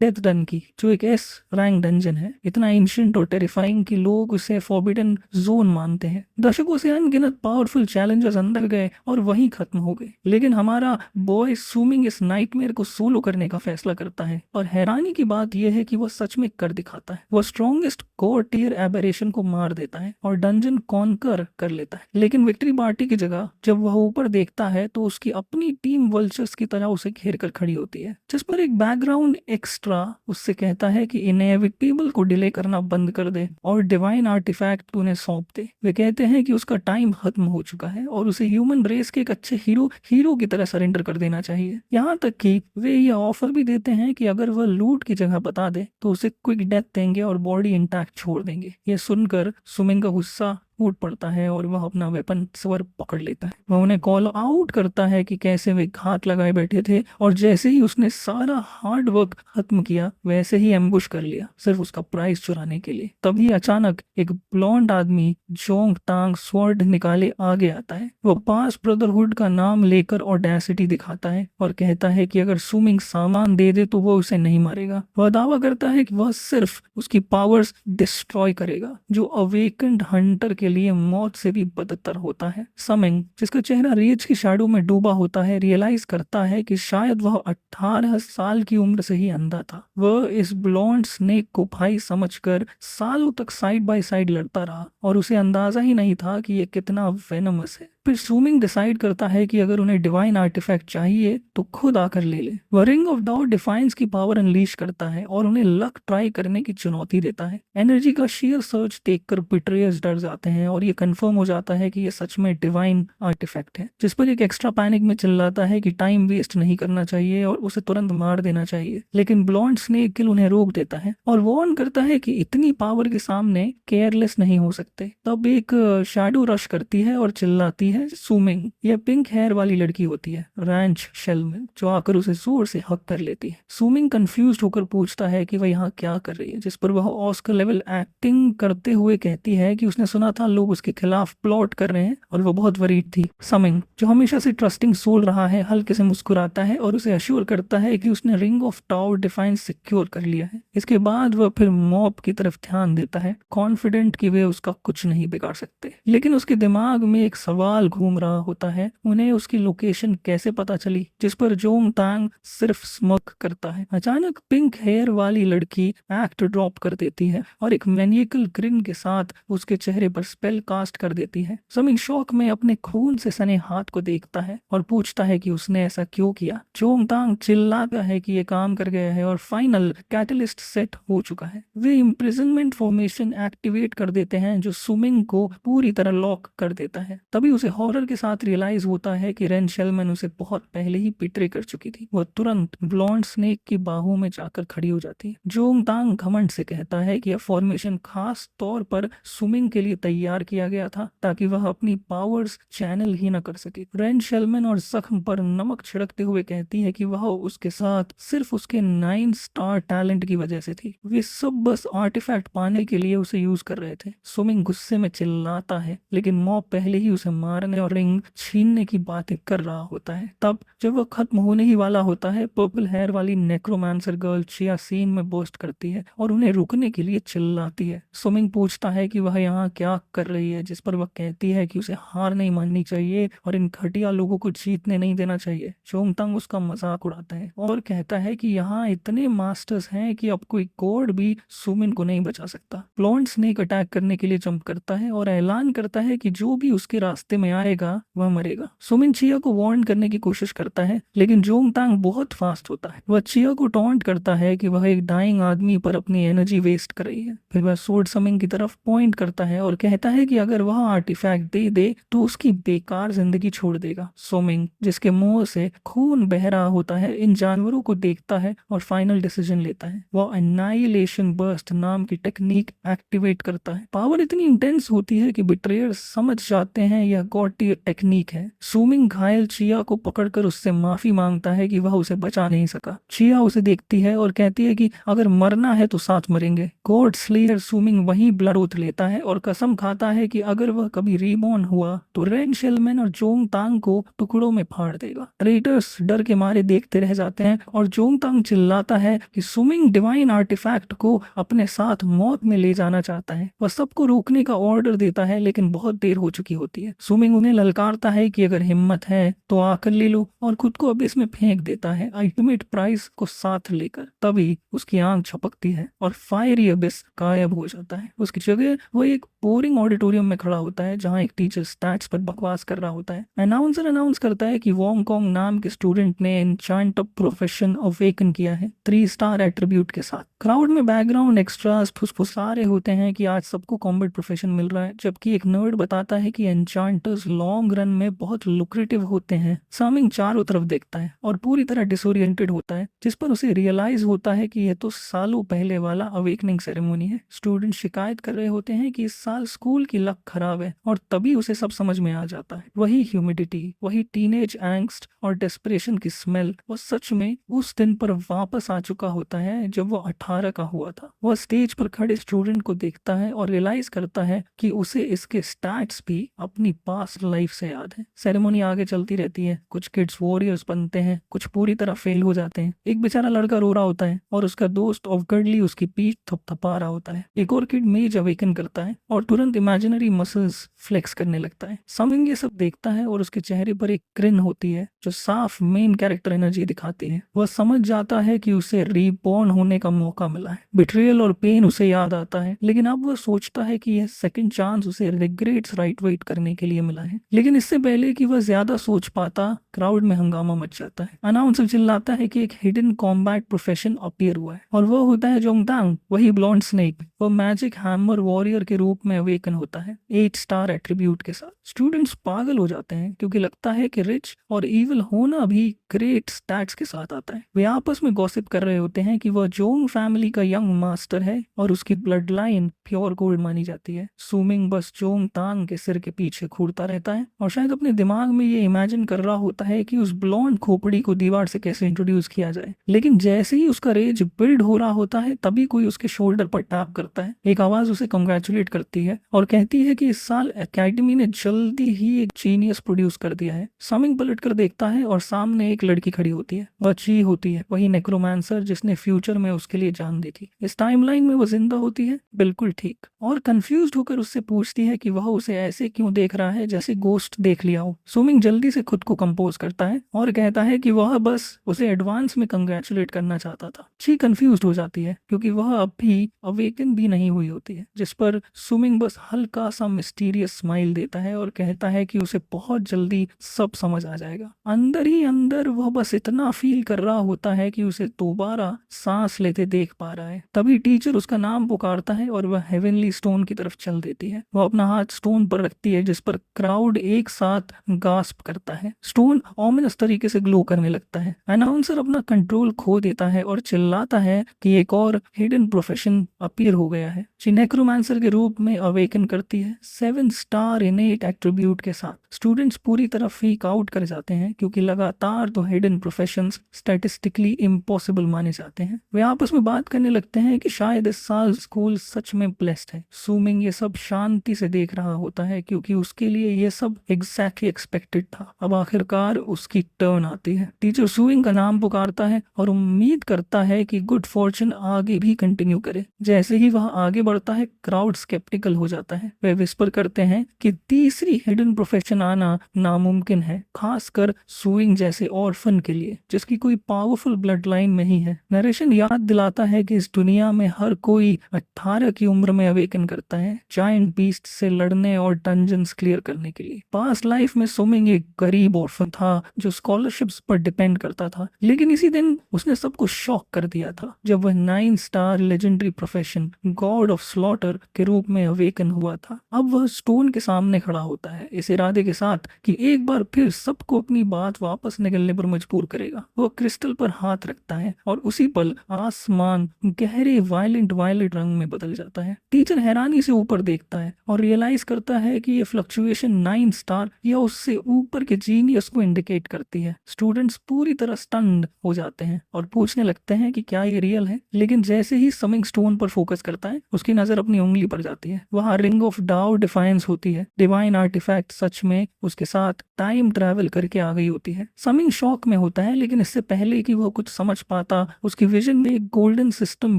Death done की, जो एक एस रैंक डंजन है, इतना एंशिएंट और टेरिफाइंग कि लोग उसे फॉरबिडन जोन मानते हैं। दशकों से अनगिनत पावरफुल चैलेंजर्स अंदर गए और वहीं खत्म हो गए, लेकिन हमारा बॉय सुमिंग इस नाइटमेयर को सोलो करने का फैसला करता है। और हैरानी की बात यह है कि वह सच में कर दिखाता है। वह स्ट्रॉन्गेस्ट कोर टियर एबेरेशन को मार देता है और डंजन कॉन्कर कर लेता है। लेकिन विक्ट्री पार्टी की जगह जब वह ऊपर देखता है तो उसकी अपनी टीम वल्चर्स की तरह उसे घेर कर खड़ी होती है, जिस पर एक बैकग्राउंड एक्स्ट्रा उससे कहता है कि इनएविटेबल को डिले करना बंद कर दे और डिवाइन आर्टिफैक्ट उन्हें सौंप दे। वे कहते हैं कि उसका टाइम खत्म हो चुका है और उसे ह्यूमन रेस के एक अच्छे हीरो की तरह सरेंडर कर देना चाहिए। यहाँ तक कि वे यह ऑफर भी देते हैं कि अगर वह लूट की जगह बता दे तो उसे क्विक डेथ देंगे और बॉडी इंटैक्ट छोड़ देंगे। यह सुनकर सुमिंग का गुस्सा फूट पड़ता है और वह अपना वेपन स्वर पकड़ लेता है। वह उन्हें कॉल आउट करता है कि कैसे वे घात लगाए बैठे थे और जैसे ही उसने सारा हार्ड वर्क खत्म किया वैसे ही एम्बुश कर लिया, सिर्फ उसका प्राइस चुराने के लिए। तभी अचानक एक ब्लॉन्ड आदमी जोंग तांग स्वॉर्ड निकाले आगे आता है। वह पास ब्रदरहुड का नाम लेकर ऑडेसिटी दिखाता है और कहता है कि अगर सुमिंग सामान दे दे तो वो उसे नहीं मारेगा। वह दावा करता है कि वह सिर्फ उसकी पावर्स डिस्ट्रॉय करेगा, जो अवेकेंड हंटर के लिए मौत से भी बदतर होता है। समिंग, जिसका चेहरा रेज की शैडो में डूबा होता है, रियलाइज करता है कि शायद वह 18 साल की उम्र से ही अंधा था। वह इस ब्लॉन्ड स्नेक को भाई समझकर सालों तक साइड बाय साइड लड़ता रहा और उसे अंदाजा ही नहीं था कि यह कितना वेनमस है। फिर सुमिंग डिसाइड करता है कि अगर उन्हें डिवाइन आर्टिफैक्ट चाहिए तो खुद आकर ले ले। वह रिंग ऑफ डाउ डिफाइंस की पावर अनलीश करता है और उन्हें लक ट्राई करने की चुनौती देता है। एनर्जी का शेयर सर्च देखकर बिट्रेयर्स डर जाते हैं और ये कंफर्म हो जाता है कि ये सच में डिवाइन आर्टिफैक्ट है, जिस पर एक एक्स्ट्रा पैनिक में चिल्लाता है कि टाइम वेस्ट नहीं करना चाहिए और उसे तुरंत मार देना चाहिए। लेकिन ब्लॉन्ड स्नेक किल उन्हें रोक देता है और वार्न करता है कि इतनी पावर के सामने केयरलेस नहीं हो सकते। तब एक शैडो रश करती है और चिल्लाती है सुमिंग। यह पिंक हेयर वाली लड़की होती है, रैंच शेलमैन, जो आकर उसे जोर से हक कर लेती है। सुमिंग कंफ्यूज्ड होकर पूछता है कि वह यहाँ क्या कर रही है, जिस पर वह ऑस्कर लेवल एक्टिंग करते हुए कहती है कि उसने सुना था लोग उसके खिलाफ प्लॉट कर रहे हैं और वह बहुत वरीड थी। समिंग, जो हमेशा से ट्रस्टिंग सोल रहा है, हल्के से मुस्कुराता है और उसे अश्योर करता है कि उसने ring of tower defines secure कर लिया है। इसके बाद वह फिर मॉब की तरफ ध्यान देता है, कॉन्फिडेंट कि वे उसका कुछ नहीं बिगाड़ सकते। लेकिन उसके दिमाग में एक सवाल घूम रहा होता है, उन्हें उसकी लोकेशन कैसे पता चली, जिस पर जोंग तांग सिर्फ स्मक करता है। अचानक पिंक हेयर वाली लड़की एक्ट ड्रॉप कर देती है और एक मैनिएकल ग्रिन के साथ उसके चेहरे पर स्पेल कास्ट कर देती है। समिंग शौक में अपने खून से सने हाथ को देखता है और पूछता है कि उसने ऐसा क्यों किया। जोंग तांग चिल्लाता है कि ये काम कर गया है और फाइनल कैटलिस्ट सेट हो चुका है। वे इम्प्रिजनमेंट फॉर्मेशन एक्टिवेट कर देते हैं जो सुमिंग को पूरी तरह लॉक कर देता है। तभी उसे हॉरर के साथ रियलाइज होता है कि रेन शेलमैन उसे बहुत पहले ही बिट्रे कर चुकी थी। वह तुरंत ब्लॉन्ड स्नेक की बाहों में जाकर खड़ी हो जाती है। जोंग तांग घमंड से कहता है कि यह फॉर्मेशन खास तौर पर सुमिंग के लिए तैयार किया गया था ताकि वह अपनी पावर्स चैनल ही न कर सके। रेन शेलमैन और जख्म पर नमक छिड़कते हुए कहती है कि वह उसके साथ सिर्फ उसके 9 स्टार टैलेंट की वजह से थी। वे सब बस आर्टिफैक्ट पाने के लिए उसे यूज कर रहे थे। सुमिंग गुस्से में चिल्लाता है, लेकिन मॉब पहले ही उसे मारने और रिंग छीनने की बातें कर रहा होता है। तब जब वह खत्म होने ही वाला होता है, पर्पल हेयर वाली नेक्रोमांसर गर्ल चिया सीन में बोस्ट करती है और उन्हें रुकने के लिए चिल्लाती है। सुमिंग पूछता है कि वह यहाँ क्या कर रही है, जिस पर वह कहती है कि उसे हार नहीं माननी चाहिए और इन घटिया लोगों को जीतने नहीं देना चाहिए। जोंग तांग उसका मजाक उड़ाता है और कहता है कि यहाँ इतने मास्टर्स हैं कि अब कोई कोड भी सुमिन को नहीं बचा सकता। ब्लॉन्ड स्नेक अटैक करने के लिए जंप करता है और ऐलान करता है कि जो भी उसके रास्ते में आएगा वह मरेगा। सुमिन चिया को वार्न करने की कोशिश करता है, लेकिन जोंग तांग बहुत फास्ट होता है। वह चिया को टॉन्ट करता है कि वह एक डाइंग आदमी पर अपनी एनर्जी वेस्ट कर रही है। फिर वह सोर्ड समिंग की तरफ पॉइंट करता है और कहता है कि अगर वह आर्टिफैक्ट दे दे तो उसकी बेकार जिंदगी छोड़ देगा। सोमिंग, जिसके मुंह से खून बह रहा होता है, इन जानवरों को देखता है और फाइनल डिसीजन लेता है। वह एनाइलेशन बर्स्ट नाम की टेक्निक एक्टिवेट करता है। पावर इतनी इंटेंस होती है कि बिट्रेयर्स समझ जाते हैं यह गॉटी टेक्निक है। सुमिंग घायल चिया को पकड़कर उससे माफी मांगता है कि वह उसे बचा नहीं सका। चिया उसे देखती है और कहती है कि अगर मरना है तो साथ मरेंगे। गॉड स्लेयर सुमिंग वही ब्लड ओथ लेता है और कसम खाता है कि अगर वह कभी रीबॉर्न हुआ तो रेन शेलमैन और जोंग तांग को टुकड़ों में फाड़ देगा। ट्रेटर्स डर के मारे देखते रह जाते हैं और जोंग तांग चिल्लाता है कि सुमिंग डिवाइन आर्टिफैक्ट को अपने साथ मौत में ले जाना चाहता है। वह सबको रोकने का ऑर्डर देता है लेकिन बहुत देर हो चुकी होती है। सुमिंग उन्हें ललकारता है कि अगर हिम्मत है तो आकर ले लो और खुद को अब इसमें फेंक देता है अल्टीमेट प्राइज को साथ लेकर। तभी उसकी आंख झपकती है और फायरी अबिस गायब हो जाता है। उसकी जगह वो एक बोरिंग ऑडिटोरियम में खड़ा होता है जहां एक टीचर स्टैट्स पर बकवास कर रहा होता है। अनाउंसर अनाउंस करता है कि वोंग कॉन्ग नाम के स्टूडेंट ने एन्चांट प्रोफेशन अवेकन किया है 3 स्टार एट्रीब्यूट के साथ। क्राउड में बैकग्राउंड एक्स्ट्रास फुसफुसा रहे होते हैं कि आज सबको कॉम्बैट प्रोफेशन मिल रहा है, जबकि एक नर्ड बताता है कि एन्चांटर्स लॉन्ग रन में बहुत लुक्रेटिव होते हैं। सामिंग चारों तरफ देखता है और पूरी तरह डिसोरिएंटेड होता है, जिस पर उसे रियलाइज होता है कि यह तो सालों पहले वाला अवेकनिंग सेरेमनी है। स्टूडेंट शिकायत कर रहे होते हैं कि इस साल स्कूल की लक खराब है और तभी उसे सब समझ में आ जाता है। वही ह्यूमिडिटी, वही टीनेज एंग्स्ट और डेस्परेशन की स्मेल वो सच में उस दिन पर वापस आ चुका होता है जब वो 18 का हुआ था। वह स्टेज पर खड़े स्टूडेंट को देखता है और रियलाइज करता है कि उसे इसके स्टैट्स भी अपनी पास्ट लाइफ से याद है। सेरेमनी आगे चलती रहती है। कुछ किड्स वॉरियर्स बनते हैं, कुछ पूरी तरह फेल हो जाते हैं। एक बेचारा लड़का रो रहा होता है और उसका दोस्त ऑफगर्डली उसकी पीठ थपथपा रहा होता है। एक और किड मेज अवेकन करता है और तुरंत इमेजिनरी मसल्स फ्लेक्स करने लगता है। समिंग ये सब देखता है और उसके चेहरे पर एक ग्रिन होती है जो साफ मेन कैरेक्टर एनर्जी दिखाती है। वह समझ जाता है कि उसे रीबॉर्न होने का मौका मिला है। बिट्रियल और पेन उसे याद आता है, लेकिन अब वह सोचता है कि यह सेकंड चांस उसे रिग्रेट्स राइट वेट करने के लिए मिला है। लेकिन इससे पहले कि वह ज्यादा सोच पाता, क्राउड में हंगामा मच जाता है। अनाउंसर चिल्लाता है कि एक हिडन कॉम्बैट प्रोफेशन अपीयर हुआ है और वह होता है जोंगतांग, वही ब्लॉन्ड स्नेक। वह मैजिक हैमर वॉरियर के रूप में अवेकन होता है 8 स्टार एट्रीब्यूट के साथ। स्टूडेंट्स पागल हो जाते हैं क्योंकि लगता है कि रिच और इविल होना भी ग्रेट स्टैट्स के साथ आता है। वे आपस में गॉसिप कर रहे होते हैं कि वह जोंग फैमिली का यंग मास्टर है और उसकी ब्लड लाइन प्योर गोल्ड मानी जाती है। सुमिंग बस जोंग तांग के सिर के पीछे घूरता रहता है और शायद अपने दिमाग में ये इमेजिन कर रहा होता है कि उस ब्लॉन्ड खोपड़ी को दीवार से कैसे इंट्रोड्यूस किया जाए। लेकिन जैसे ही उसका रेज बिल्ड हो रहा होता है तभी कोई उसके शोल्डर पर टैप करता है। एक आवाज उसे कंग्रेचुलेट करती है और कहती है कि इस साल एकेडमी ने जल्दी ही एक जीनियस प्रोड्यूस कर दिया है। समिंग पलट कर देखता है और सामने एक लड़की खड़ी होती है। वह ची होती है, वही नेक्रोमांसर जिसने फ्यूचर में उसके लिए जान दी थी। इस टाइमलाइन में वो जिंदा होती है, बिल्कुल ठीक, और कंफ्यूज्ड होकर उससे पूछती है कि वह उसे ऐसे क्यों देख रहा है जैसे गोस्ट देख लिया हो। सुमिंग जल्दी से खुद को कंपोज करता है और कहता है कि वह बस उसे एडवांस में कंग्रेचुलेट करना चाहता था। ची कंफ्यूज्ड हो जाती है क्योंकि वह अब भी अवेकन भी नहीं हुई होती है, जिस पर सुमिंग बस हल्का सा मिस्टीरियस स्माइल देता है और कहता है कि उसे बहुत जल्दी सब समझ आ जाएगा। अंदर ही अंदर वह बस इतना फील कर रहा होता है कि उसे दोबारा सांस लेते देख पा रहा है। तभी टीचर उसका नाम पुकारता है और वह हेवनली स्टोन की तरफ चल देती है। वह अपना हाथ स्टोन पर रखती है जिस पर क्राउड एक साथ गास्प करता है। स्टोन ऑमिनस तरीके से ग्लो करने लगता है। अनाउंसर अपना कंट्रोल खो देता है और चिल्लाता है कि एक और हिडन प्रोफेशन अपीयर हो गया है। शी नेक्रोमांसर के रूप में अवेकन करती है 7 स्टार इनेट एट्रीब्यूट के साथ। स्टूडेंट्स पूरी तरह फ्रीक आउट कर जाते हैं क्योंकि लगातार तो हिडन प्रोफेशंस स्टैटिस्टिकली इम्पॉसिबल माने जाते हैं। वे आपस में बात करने लगते हैं कि शायद इस साल स्कूल सच में ब्लेस्ड है। सुमिंग ये सब शांति से देख रहा होता है क्योंकि उसके लिए ये सब एग्जैक्टली एक्सपेक्टेड था। अब आखिरकार उसकी टर्न आती है। टीचर सुमिंग का नाम पुकारता है और उम्मीद करता है कि गुड फॉर्चून आगे भी कंटिन्यू करे। जैसे ही वह आगे बढ़ता है क्राउड स्केप्टिकल हो जाता है। वे विस्पर करते हैं कि तीसरी हिडन प्रोफेशन आना नामुमकिन है, खासकर सुइंग जैसे ऑर्फन के लिए जिसकी कोई पावरफुल ब्लड लाइन नहीं है। नरेशन याद दिलाता है कि इस दुनिया में हर कोई 18 की उम्र में अवेकन करता है जायंट बीस्ट से लड़ने और डंजन्स क्लियर करने के लिए। पास्ट लाइफ में सुमिंग एक गरीब ऑर्फन था जो स्कॉलरशिप्स पर डिपेंड करता था, लेकिन इसी दिन उसने सबको शॉक कर दिया था जब वह 9 star legendary profession God of of slaughter के रूप में अवेकन हुआ था। अब वह स्टोन के सामने खड़ा होता है इस इरादे के साथ कि एक बार फिर सबको अपनी बात वापस निकलने पर मजबूर करेगा। वह क्रिस्टल पर हाथ रखता है और उसी पल आसमान गहरे वायलेट रंग में बदल जाता है। टीचर हैरानी से ऊपर देखता है और रियलाइज करता है कि ये फ्लक्चुएशन 9 स्टार या उससे ऊपर के जीनियस को इंडिकेट करती है। स्टूडेंट्स पूरी तरह स्टन्ड हो जाते हैं और पूछने लगते हैं कि क्या ये रियल है, लेकिन जैसे ही समिंग स्टोन पर फोकस करता है उसकी नजर अपनी उंगली पर जाती है। वहाँ रिंग ऑफ डाओ डिफाइंस होती है। डिवाइन आर्टिफैक्ट सच में उसके साथ टाइम ट्रैवल करके आ गई होती है। समिंग शॉक में होता है, लेकिन इससे पहले कि वह कुछ समझ पाता उसकी विजन में एक गोल्डन सिस्टम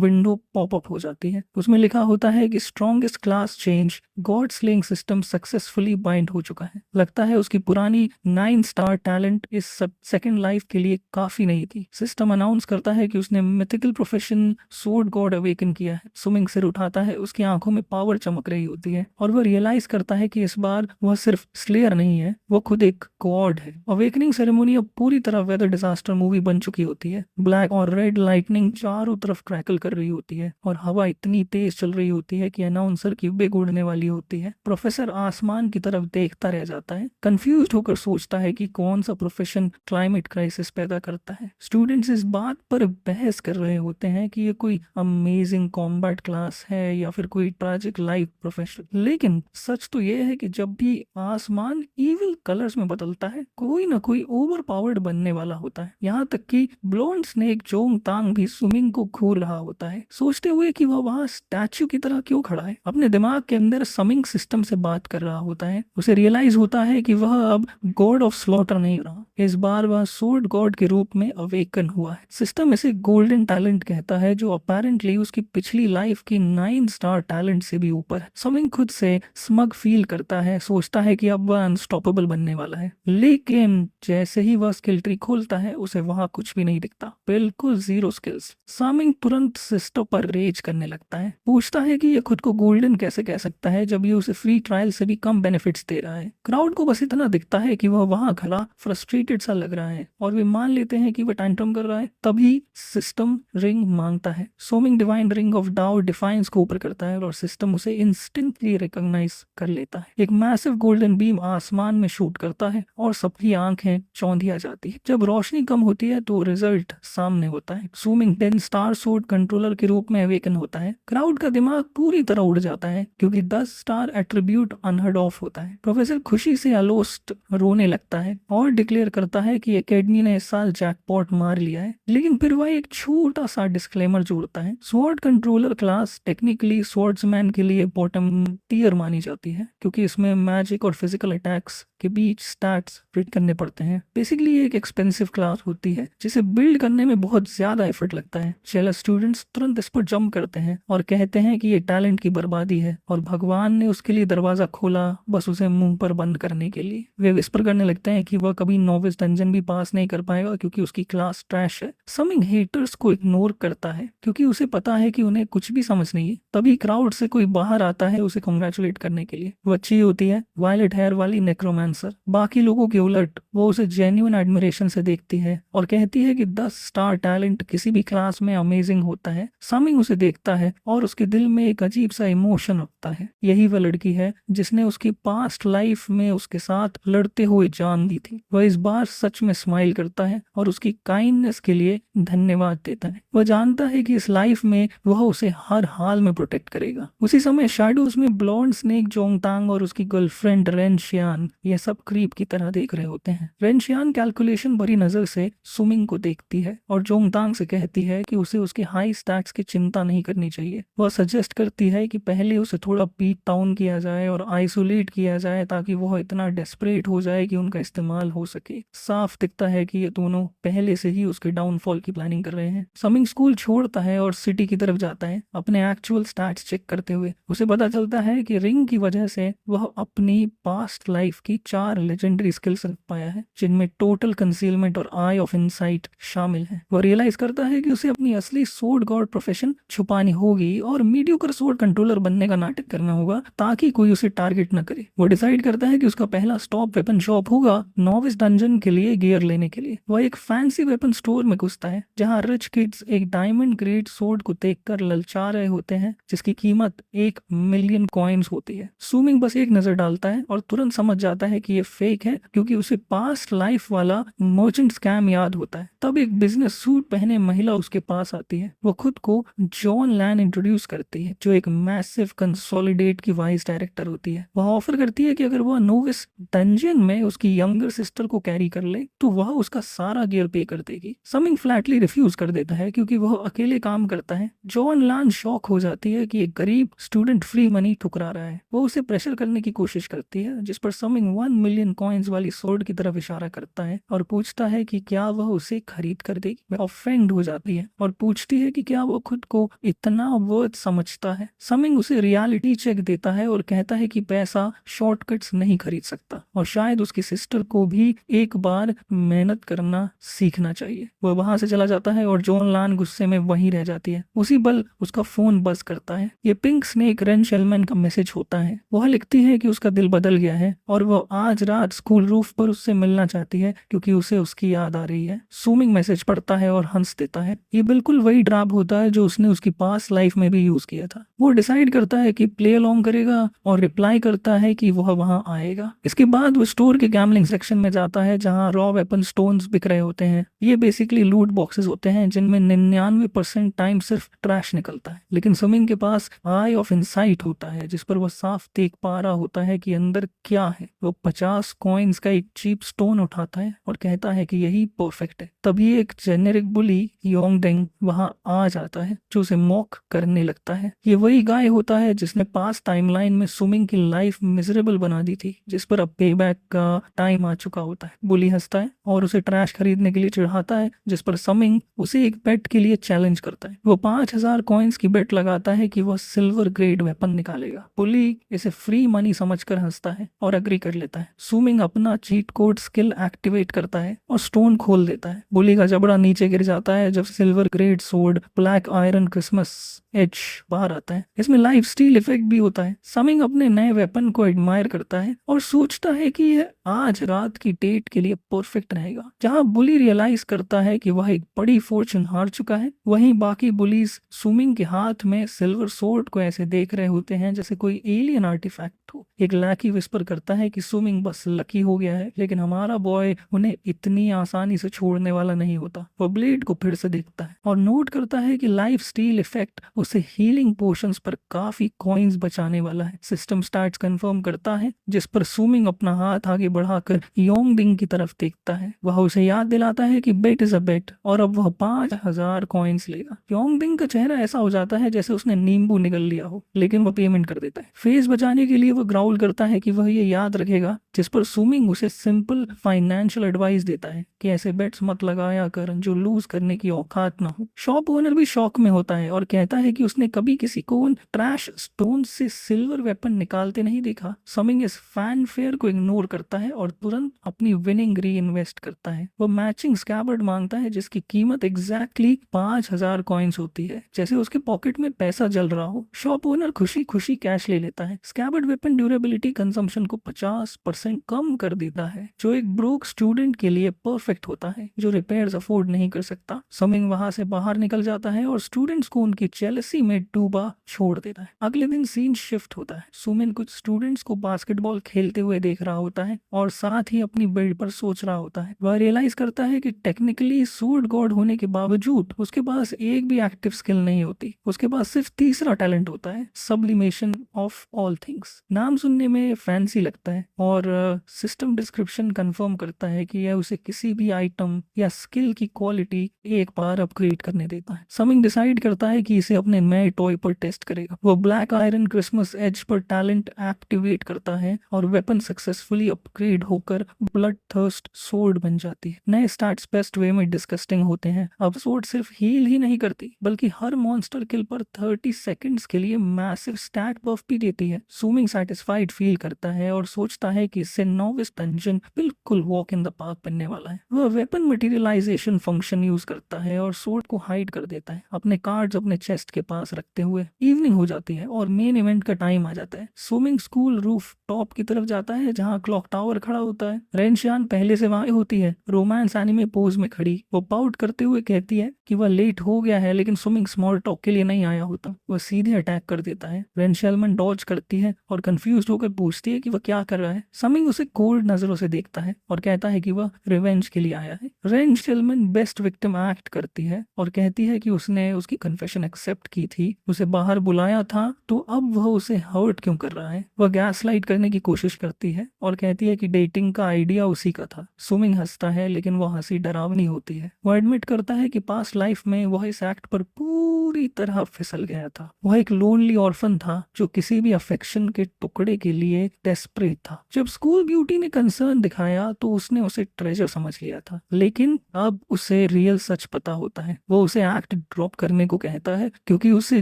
विंडो पॉपअप हो जाती है। उसमें लिखा होता है कि strongest class change God slaying system successfully bind हो चुका है। लगता है उसकी पुरानी 9 स्टार टैलेंट इस सेकंड लाइफ के लिए काफी नहीं थी। सिस्टम अनाउंस करता है कि उसने mythical profession sword God awaken किया है। सुमिंग सिर उठाता है, उसकी आंखों में पावर चमक रही होती है और वह रियलाइज करता है कि इस बार वह सिर्फ स्लेयर नहीं है, वह खुद एक गॉड है। अवेकनिंग सेरेमोनी अब पूरी तरह वेदर डिजास्टर मूवी बन चुकी होती है। ब्लैक और रेड लाइटनिंग चारों तरफ क्रैकल कर रही होती है और हवा इतनी तेज चल रही होती है कि अनाउंसर की बेग उड़ने वाली होती है। प्रोफेसर आसमान की तरफ देखता रह जाता है, कंफ्यूज होकर सोचता है कि कौन सा प्रोफेशन क्लाइमेट क्राइसिस पैदा करता है। स्टूडेंट्स इस बात पर बहस कर रहे होते हैं कि ये कोई अमेजिंग कॉम्बैट क्लास है या फिर कोई ट्रैजिक लाइफ प्रोफेशन, लेकिन सच तो ये है कि जब भी आसमान इविल कलर्स में बदलता है कोई ना कोई ओवर पावर्ड बनने वाला होता है। यहाँ तक कि ब्लोंड स्नेक जोंग तांग भी स्विमिंग को घूर रहा होता है, सोचते हुए कि वह वहाँ स्टैच्यू की तरह क्यों खड़ा है। अपने दिमाग के अंदर समिंग सिस्टम से बात कर रहा होता है। उसे रियलाइज होता है कि वह अब गॉड ऑफ स्लॉटर नहीं रहा, इस बार वह सोर्ड गॉड के रूप में अवेकन हुआ है। सिस्टम इसे गोल्डन टैलेंट कहता है, जो अपेरेंटली उसकी पिछली लाइफ की 9 स्टार टैलेंट से भी ऊपर है। समिंग खुद से स्मग फील करता है, सोचता है कि अब वह अनस्टॉपेबल बनने वाला है, लेकिन जैसे ही वह स्किल ट्री खोलता है उसे वहां कुछ भी नहीं दिखता, बिल्कुल जीरो स्किल्स। समिंग तुरंत सिस्टम पर रेज करने लगता है, पूछता है कि ये खुद को गोल्डन कैसे कह सकता है जब ये उसे फ्री ट्रायल से भी कम बेनिफिट्स दे रहा है। क्राउड को बस इतना दिखता है कि वह वहां खड़ा फ्रस्ट्रेटेड सा लग रहा है और वे मान लेते हैं कि वह टैंट्रम कर रहा है। तभी सिस्टम रिंग मांगता है। सोमिंग divine ring of Dao defiance को ऊपर करता है और सिस्टम उसे इंस्टेंटली रिकॉग्नाइज कर लेता है। एक मैसिव गोल्डन बीम आसमान में शूट करता है और सबकी आंखें चौंधिया जाती है। जब रोशनी कम होती है तो रिजल्ट सामने होता है। सूमिंग 10 स्टार सोर्ड कंट्रोलर के रूप में अवेकन होता है। क्राउड का दिमाग पूरी तरह उड़ जाता है क्योंकि 10 स्टार एट्रीब्यूट अनहर्ड ऑफ होता है। प्रोफेसर खुशी से अलोस्ट रोने लगता है और डिक्लेयर करता है कि एकेडमी ने इस साल जैकपॉट मार लिया है, लेकिन फिर वह एक छोटा सा डिस्क्लेमर जोड़ता है। Sword controller class technically swordsman के लिए बॉटम टियर मानी जाती है क्योंकि इसमें मैजिक और फिजिकल अटैक्स के बीच स्टैट्स प्रिंट करने पड़ते हैं। बेसिकली एक एक्सपेंसिव क्लास होती है जिसे बिल्ड करने में बहुत ज्यादा एफर्ट लगता है। चेला स्टूडेंट्स तुरंत इस पर जंप करते हैं और कहते हैं कि ये टैलेंट की बर्बादी है और भगवान ने उसके लिए दरवाजा खोला बस उसे मुंह पर बंद करने के लिए। वे विस्पर करने लगते हैं कि वह कभी नोविस डंजन भी पास नहीं कर पाएगा क्योंकि उसकी क्लास ट्रैश है। समिंग हेटर्स को इग्नोर करता है क्योंकि उसे पता है कि उन्हें कुछ भी समझ नहीं है। तभी क्राउड से कोई बाहर आता है उसे कॉन्ग्रेचुलेट करने के लिए। वो अच्छी होती है, वायलेट हेयर वाली नेक्रोमैंसर। बाकी लोगों के उलट वो उसे जेन्युइन एडमिरेशन से देखती है और कहती है कि 10 स्टार टैलेंट किसी भी क्लास में अमेजिंग होता है। समिंग उसे देखता है और उसके दिल में एक अजीब सा इमोशन उठता है। यही वह लड़की है जिसने उसकी पास्ट लाइफ में उसके साथ लड़ते हुए जान दी थी। वह इस बार सच में स्माइल करता है और उसकी काइंडनेस के लिए धन्यवाद देता है। वह जानता है कि इस लाइफ में वह उसे हर हाल में प्रोटेक्ट करेगा। उसी समय शैडोज में ब्लॉन्ड स्नेक जोंगतांग और उसकी गर्लफ्रेंड रेनशियान ये सब क्रीप की तरह देख रहे होते हैं। रेनशियान कैलकुलेशन भरी नजर से सुमिंग को देखती है और जोंगतांग से कहती है कि उसे उसके हाई स्टैक्स की चिंता नहीं करनी चाहिए। वह सजेस्ट करती है कि पहले उसे थोड़ा बीट डाउन किया जाए और आइसोलेट किया जाए ताकि वह इतना डेस्परेट हो जाए कि उनका इस्तेमाल हो सके। साफ दिखता है कि ये दोनों पहले से ही उसके डाउनफॉल की प्लानिंग कर रहे हैं। समिंग स्कूल छोड़ता है और सिटी की तरफ जाता है अपने एक्चुअल स्टैट्स चेक करते हुए। उसे पता चलता है कि रिंग की वजह से वह अपनी पास्ट लाइफ की 4 लेजेंडरी स्किल्स रख पाया है, जिनमें टोटल कंसीलमेंट और आई ऑफ इनसाइट शामिल है। वह रियलाइज करता है कि उसे अपनी असली सोर्ड गॉड प्रोफेशन छुपानी होगी और मीडियोकर सोर्ड कंट्रोलर बनने का नाटक करना होगा ताकि कोई उसे टारगेट न करे। वो डिसाइड करता है कि उसका पहला स्टॉप वेपन शॉप होगा नॉविस डंजन के लिए गियर लेने के लिए। वह एक फैंसी वेपन स्टोर में घुसता है जहां रिच किड्स एक डायमंड ग्रेड सोर्ड को देखकर ललचा रहे होते हैं जिसकी कीमत 1 मिलियन कॉइन्स होती है। सुमिंग बस एक नजर डालता है और तुरंत समझ जाता है कि ये फेक है क्योंकि उसे पास्ट लाइफ वाला मर्चेंट स्कैम याद होता है। तब एक बिजनेस सूट पहने महिला उसके पास आती है। वो खुद को जॉन लैन इंट्रोड्यूस करती है जो एक मैसिव कंसोलिडेट की वाइस डायरेक्टर होती है। वह ऑफर करती है कि अगर वह नोविस डंजन में उसकी यंगर सिस्टर को कैरी कर ले तो वह उसका सारा गियर पे कर देगी। समिंग फ्लैटली रिफ्यूज कर देता है क्योंकि वह अकेले काम करता है। जॉन लैन शॉक हो जाती है कि एक गरीब स्टूडेंट फ्री मनी ठुकरा रहा है। वो उसे प्रेशर करने की कोशिश करती है जिस पर समिंग 1 मिलियन कॉइन्स वाली सोर्ड की तरफ इशारा करता है और पूछता है कि क्या वह उसे खरीद कर देगी। वह ऑफेंड हो जाती है और पूछती है कि क्या वो खुद को इतना वर्थ समझता है। समिंग उसे रियलिटी चेक देता है और कहता है कि पैसा शॉर्टकट्स नहीं खरीद सकता और शायद उसकी सिस्टर को भी एक बार मेहनत करना सीखना चाहिए। वह वहां से चला जाता है और जॉन लान गुस्से में वहीं रह जाती है। उसी पल उसका फोन बज करता है। ये पिंक स्नेक रेन शेलमैन का मैसेज होता है। वह लिखती है कि उसका दिल बदल गया है और वह आज रात स्कूल रूफ पर उससे मिलना चाहती है क्योंकि उसे उसकी याद आ रही है। सुमिंग मैसेज पढ़ता है और हंस देता है। ये बिल्कुल वही ड्राप होता है जो उसने उसकी पास्ट लाइफ में भी यूज किया था। वो डिसाइड करता है कि प्ले अलोंग करेगा और रिप्लाई करता है कि वह वहां आएगा। इसके बाद वो स्टोर के गैम्बलिंग सेक्शन में जाता है जहां रॉ वेपन स्टोन्स बिक रहे होते हैं। ये बेसिकली लूट बॉक्सेस होते हैं जिनमें 99% टाइम सिर्फ ट्रैश निकलता है। लेकिन समिंग के पास आई ऑफ इनसाइट होता है जिस पर वह साफ देख पा रहा होता है कि अंदर क्या है। वो 50 कॉइन्स का एक चीप स्टोन उठाता है और कहता है कि यही परफेक्ट है। तभी एक जेनेरिक बुली योंगडेंग वहां आ जाता है जो उसे मॉक करने लगता है। ये वही गाय होता है जिसने पास्ट टाइमलाइन में सुमिंग की लाइफ मिजरेबल बना दी थी, जिस पर अब पे बैक का टाइम आ चुका होता है। बुली हंसता है और उसे ट्रैश खरीदने के लिए चिढ़ाता है जिस पर समिंग उसे एक बेट के लिए चैलेंज करता है। वो 5000 कॉइन्स की बेट लगाता है कि वह सिल्वर ग्रेड वेपन निकालेगा। बुली इसे फ्री मनी समझकर हंसता है और एग्री कर लेता है। सुमिंग अपना चीट कोड स्किल एक्टिवेट करता है और स्टोन खोल देता है। बुली का जबड़ा नीचे गिर जाता है जब silver grade sword black iron Christmas edge बाहर आता है। इसमें लाइफ स्टील इफेक्ट भी होता है। समिंग अपने नए वेपन को एडमायर करता है और सोचता है कि यह आज रात की डेट के लिए परफेक्ट रहेगा। जहां बुली रियलाइज करता है कि वह एक बड़ी फॉर्चून हार चुका है, वहीं बाकी बुलीज सुमिंग के हाथ में सिल्वर सोर्ड को ऐसे देख रहे होते हैं जैसे कोई एलियन आर्टिफैक्ट हो। एक लैकी विस्पर करता है कि सुमिंग बस लकी हो गया है, लेकिन हमारा बॉय उन्हें इतनी आसानी से छोड़ने वाला नहीं होता। वो ब्लेड को फिर से देखता है और नोट करता है कि लाइफ स्टील इफेक्ट उसे हीलिंग पोशंस पर काफी कॉइन्स बचाने वाला है। सिस्टम स्टार्ट्स कंफर्म करता है जिस पर सुमिंग अपना हाथ आगे बढ़ाकर योंगडिंग की तरफ देखता है। वह उसे याद दिलाता है कि बेट इज अ बेट और अब वह 5000 कॉइन्स लेगा। योंगडिंग का चेहरा ऐसा हो जाता है जैसे उसने नींबू निगल लिया हो, लेकिन वह पेमेंट कर देता है। फेस बचाने के लिए वह ग्राउल करता है कि वह ये याद रखेगा, जिस पर सुमिंग उसे सिंपल फाइनेंशियल एडवाइस देता है कि ऐसे बेट्स मत लगाया कर जो लूज करने की औकात ना हो। शॉप ओनर भी शॉक में होता है और कहता है कि उसने कभी किसी को ट्रैश स्टोन से सिल्वर वेपन निकालते नहीं देखा। समिंग इस फैन फेयर को इग्नोर करता है और तुरंत अपनी विनिंग री इन्वेस्ट करता है। वो मैचिंग स्कैबर्ड मांगता है जिसकी कीमत एग्जैक्टली 5000 कॉइन्स होती है, जैसे उसके पॉकेट में पैसा जल रहा हो। शॉप ओनर खुशी खुशी कैश ले लेता है। स्कैबर्ड वेपन ड्यूरेबिलिटी कंजम्पशन को 50% कम कर देता है, जो एक ब्रोक स्टूडेंट के लिए परफेक्ट होता है जो रिपेयर्स अफोर्ड नहीं कर सकता। समिंग वहां से बाहर निकल जाता है और स्टूडेंट्स को उनकी जेलसी में डूबा छोड़ देता है। अगले दिन सीन शिफ्ट होता है। सुमिन कुछ स्टूडेंट्स को बास्केटबॉल खेलते हुए देख रहा होता है और साथ ही अपनी बिल्ड पर सोच रहा होता है। वह रियलाइज करता है कि टेक्निकली सूट गॉड होने के बावजूद उसके पास एक भी एक्टिव स्किल नहीं होती। उसके पास सिर्फ तीसरा टैलेंट होता है, सब्लिमेशन ऑफ ऑल थिंग्स। नाम सुनने में फैंसी लगता है और सिस्टम डिस्क्रिप्शन कंफर्म करता है कि यह उसे किसी भी आइटम या स्किल की क्वालिटी एक बार अपग्रेड करने देता है। समिंग डिसाइड करता है कि इसे अपने नए टॉय पर टेस्ट करेगा। वो ब्लैक आयरन क्रिसमस एज पर टैलेंट एक्टिवेट करता है और वेपन सक्सेसफुली अपग्रेड होकर ब्लड थर्स्ट सोर्ड बन जाती है। नए स्टार्ट्स बेस्ट वे में डिस्कस्टिंग होते हैं। अब सोर्ड सिर्फ हील ही नहीं करती बल्कि हर मॉन्स्टर किल पर 30 सेकंड्स के लिए मैसिव स्टैट बफ भी देती है। सुमिंग सेटिस्फाइड फील करता है और सोचता है कि इससे नोविस डंजन बिल्कुल वॉक इन द पार्क बनने वाला है। वह वेपन मटेरियलाइजेशन फंक्शन यूज करता है और सोर्ड को हाइड कर देता है, अपने कार्ड्स अपने चेस्ट के पास रखते हुए। इवनिंग हो जाती है और मेन इवेंट का टाइम आ जाता है। स्विमिंग स्कूल रूफ टॉप की तरफ जाता है जहाँ क्लॉक टावर खड़ा होता है। रेनशियान पहले से वहां होती है, रोमांस एनिमे पोज में खड़ी। वो पाउट करते हुए कहती है कि वह लेट हो गया है, लेकिन स्विमिंग स्मॉल टॉक के लिए नहीं आया होता। वह सीधे अटैक कर देता है। रेनशेलमन डॉज करती है और कंफ्यूज होकर पूछती है कि वह क्या कर रहा है। समिंग उसे कोल्ड नजरों से देखता है और कहता है कि वह रिवेंज के लिए आया है। रेनशेलमन बेस्ट विक्टिम एक्ट करती है और कहती है कि उसने उसकी कन्फेशन एक्सेप्ट की थी, उसे बाहर बुलाया था, तो अब वह उसे हर्ट क्यों कर रहा है। वह गैसलाइट करने की कोशिश करती है और कहती है कि डेटिंग का आइडिया उसी का था। स्विमिंग हंसता है, लेकिन वह हंसी डरावनी होती है। वह एडमिट करता है कि पास्ट लाइफ में वह इस एक्ट पर पूरी तरह फिसल गया था। वह एक लोनली ऑर्फन था जो किसी भी अफेक्शन के टुकड़े के लिए डेस्परेट था। जब स्कूल ब्यूटी ने कंसर्न दिखाया तो उसने उसे ट्रेजर समझ लिया था, लेकिन अब उसे रियल सच पता होता है। वो उसे एक्ट ड्रॉप करने को कहता है क्योंकि उसे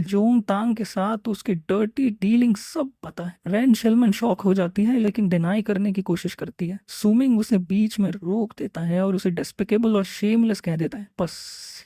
जोंग तांग के साथ उसकी डर्टी डीलिंग सब पता है। रैन शेलमन शॉक हो जाती है, लेकिन डिनाई करने की कोशिश करती है। सुमिंग उसे बीच में रोक देता है और उसे डेस्पिकेबल और शेमलेस कह देता है। बस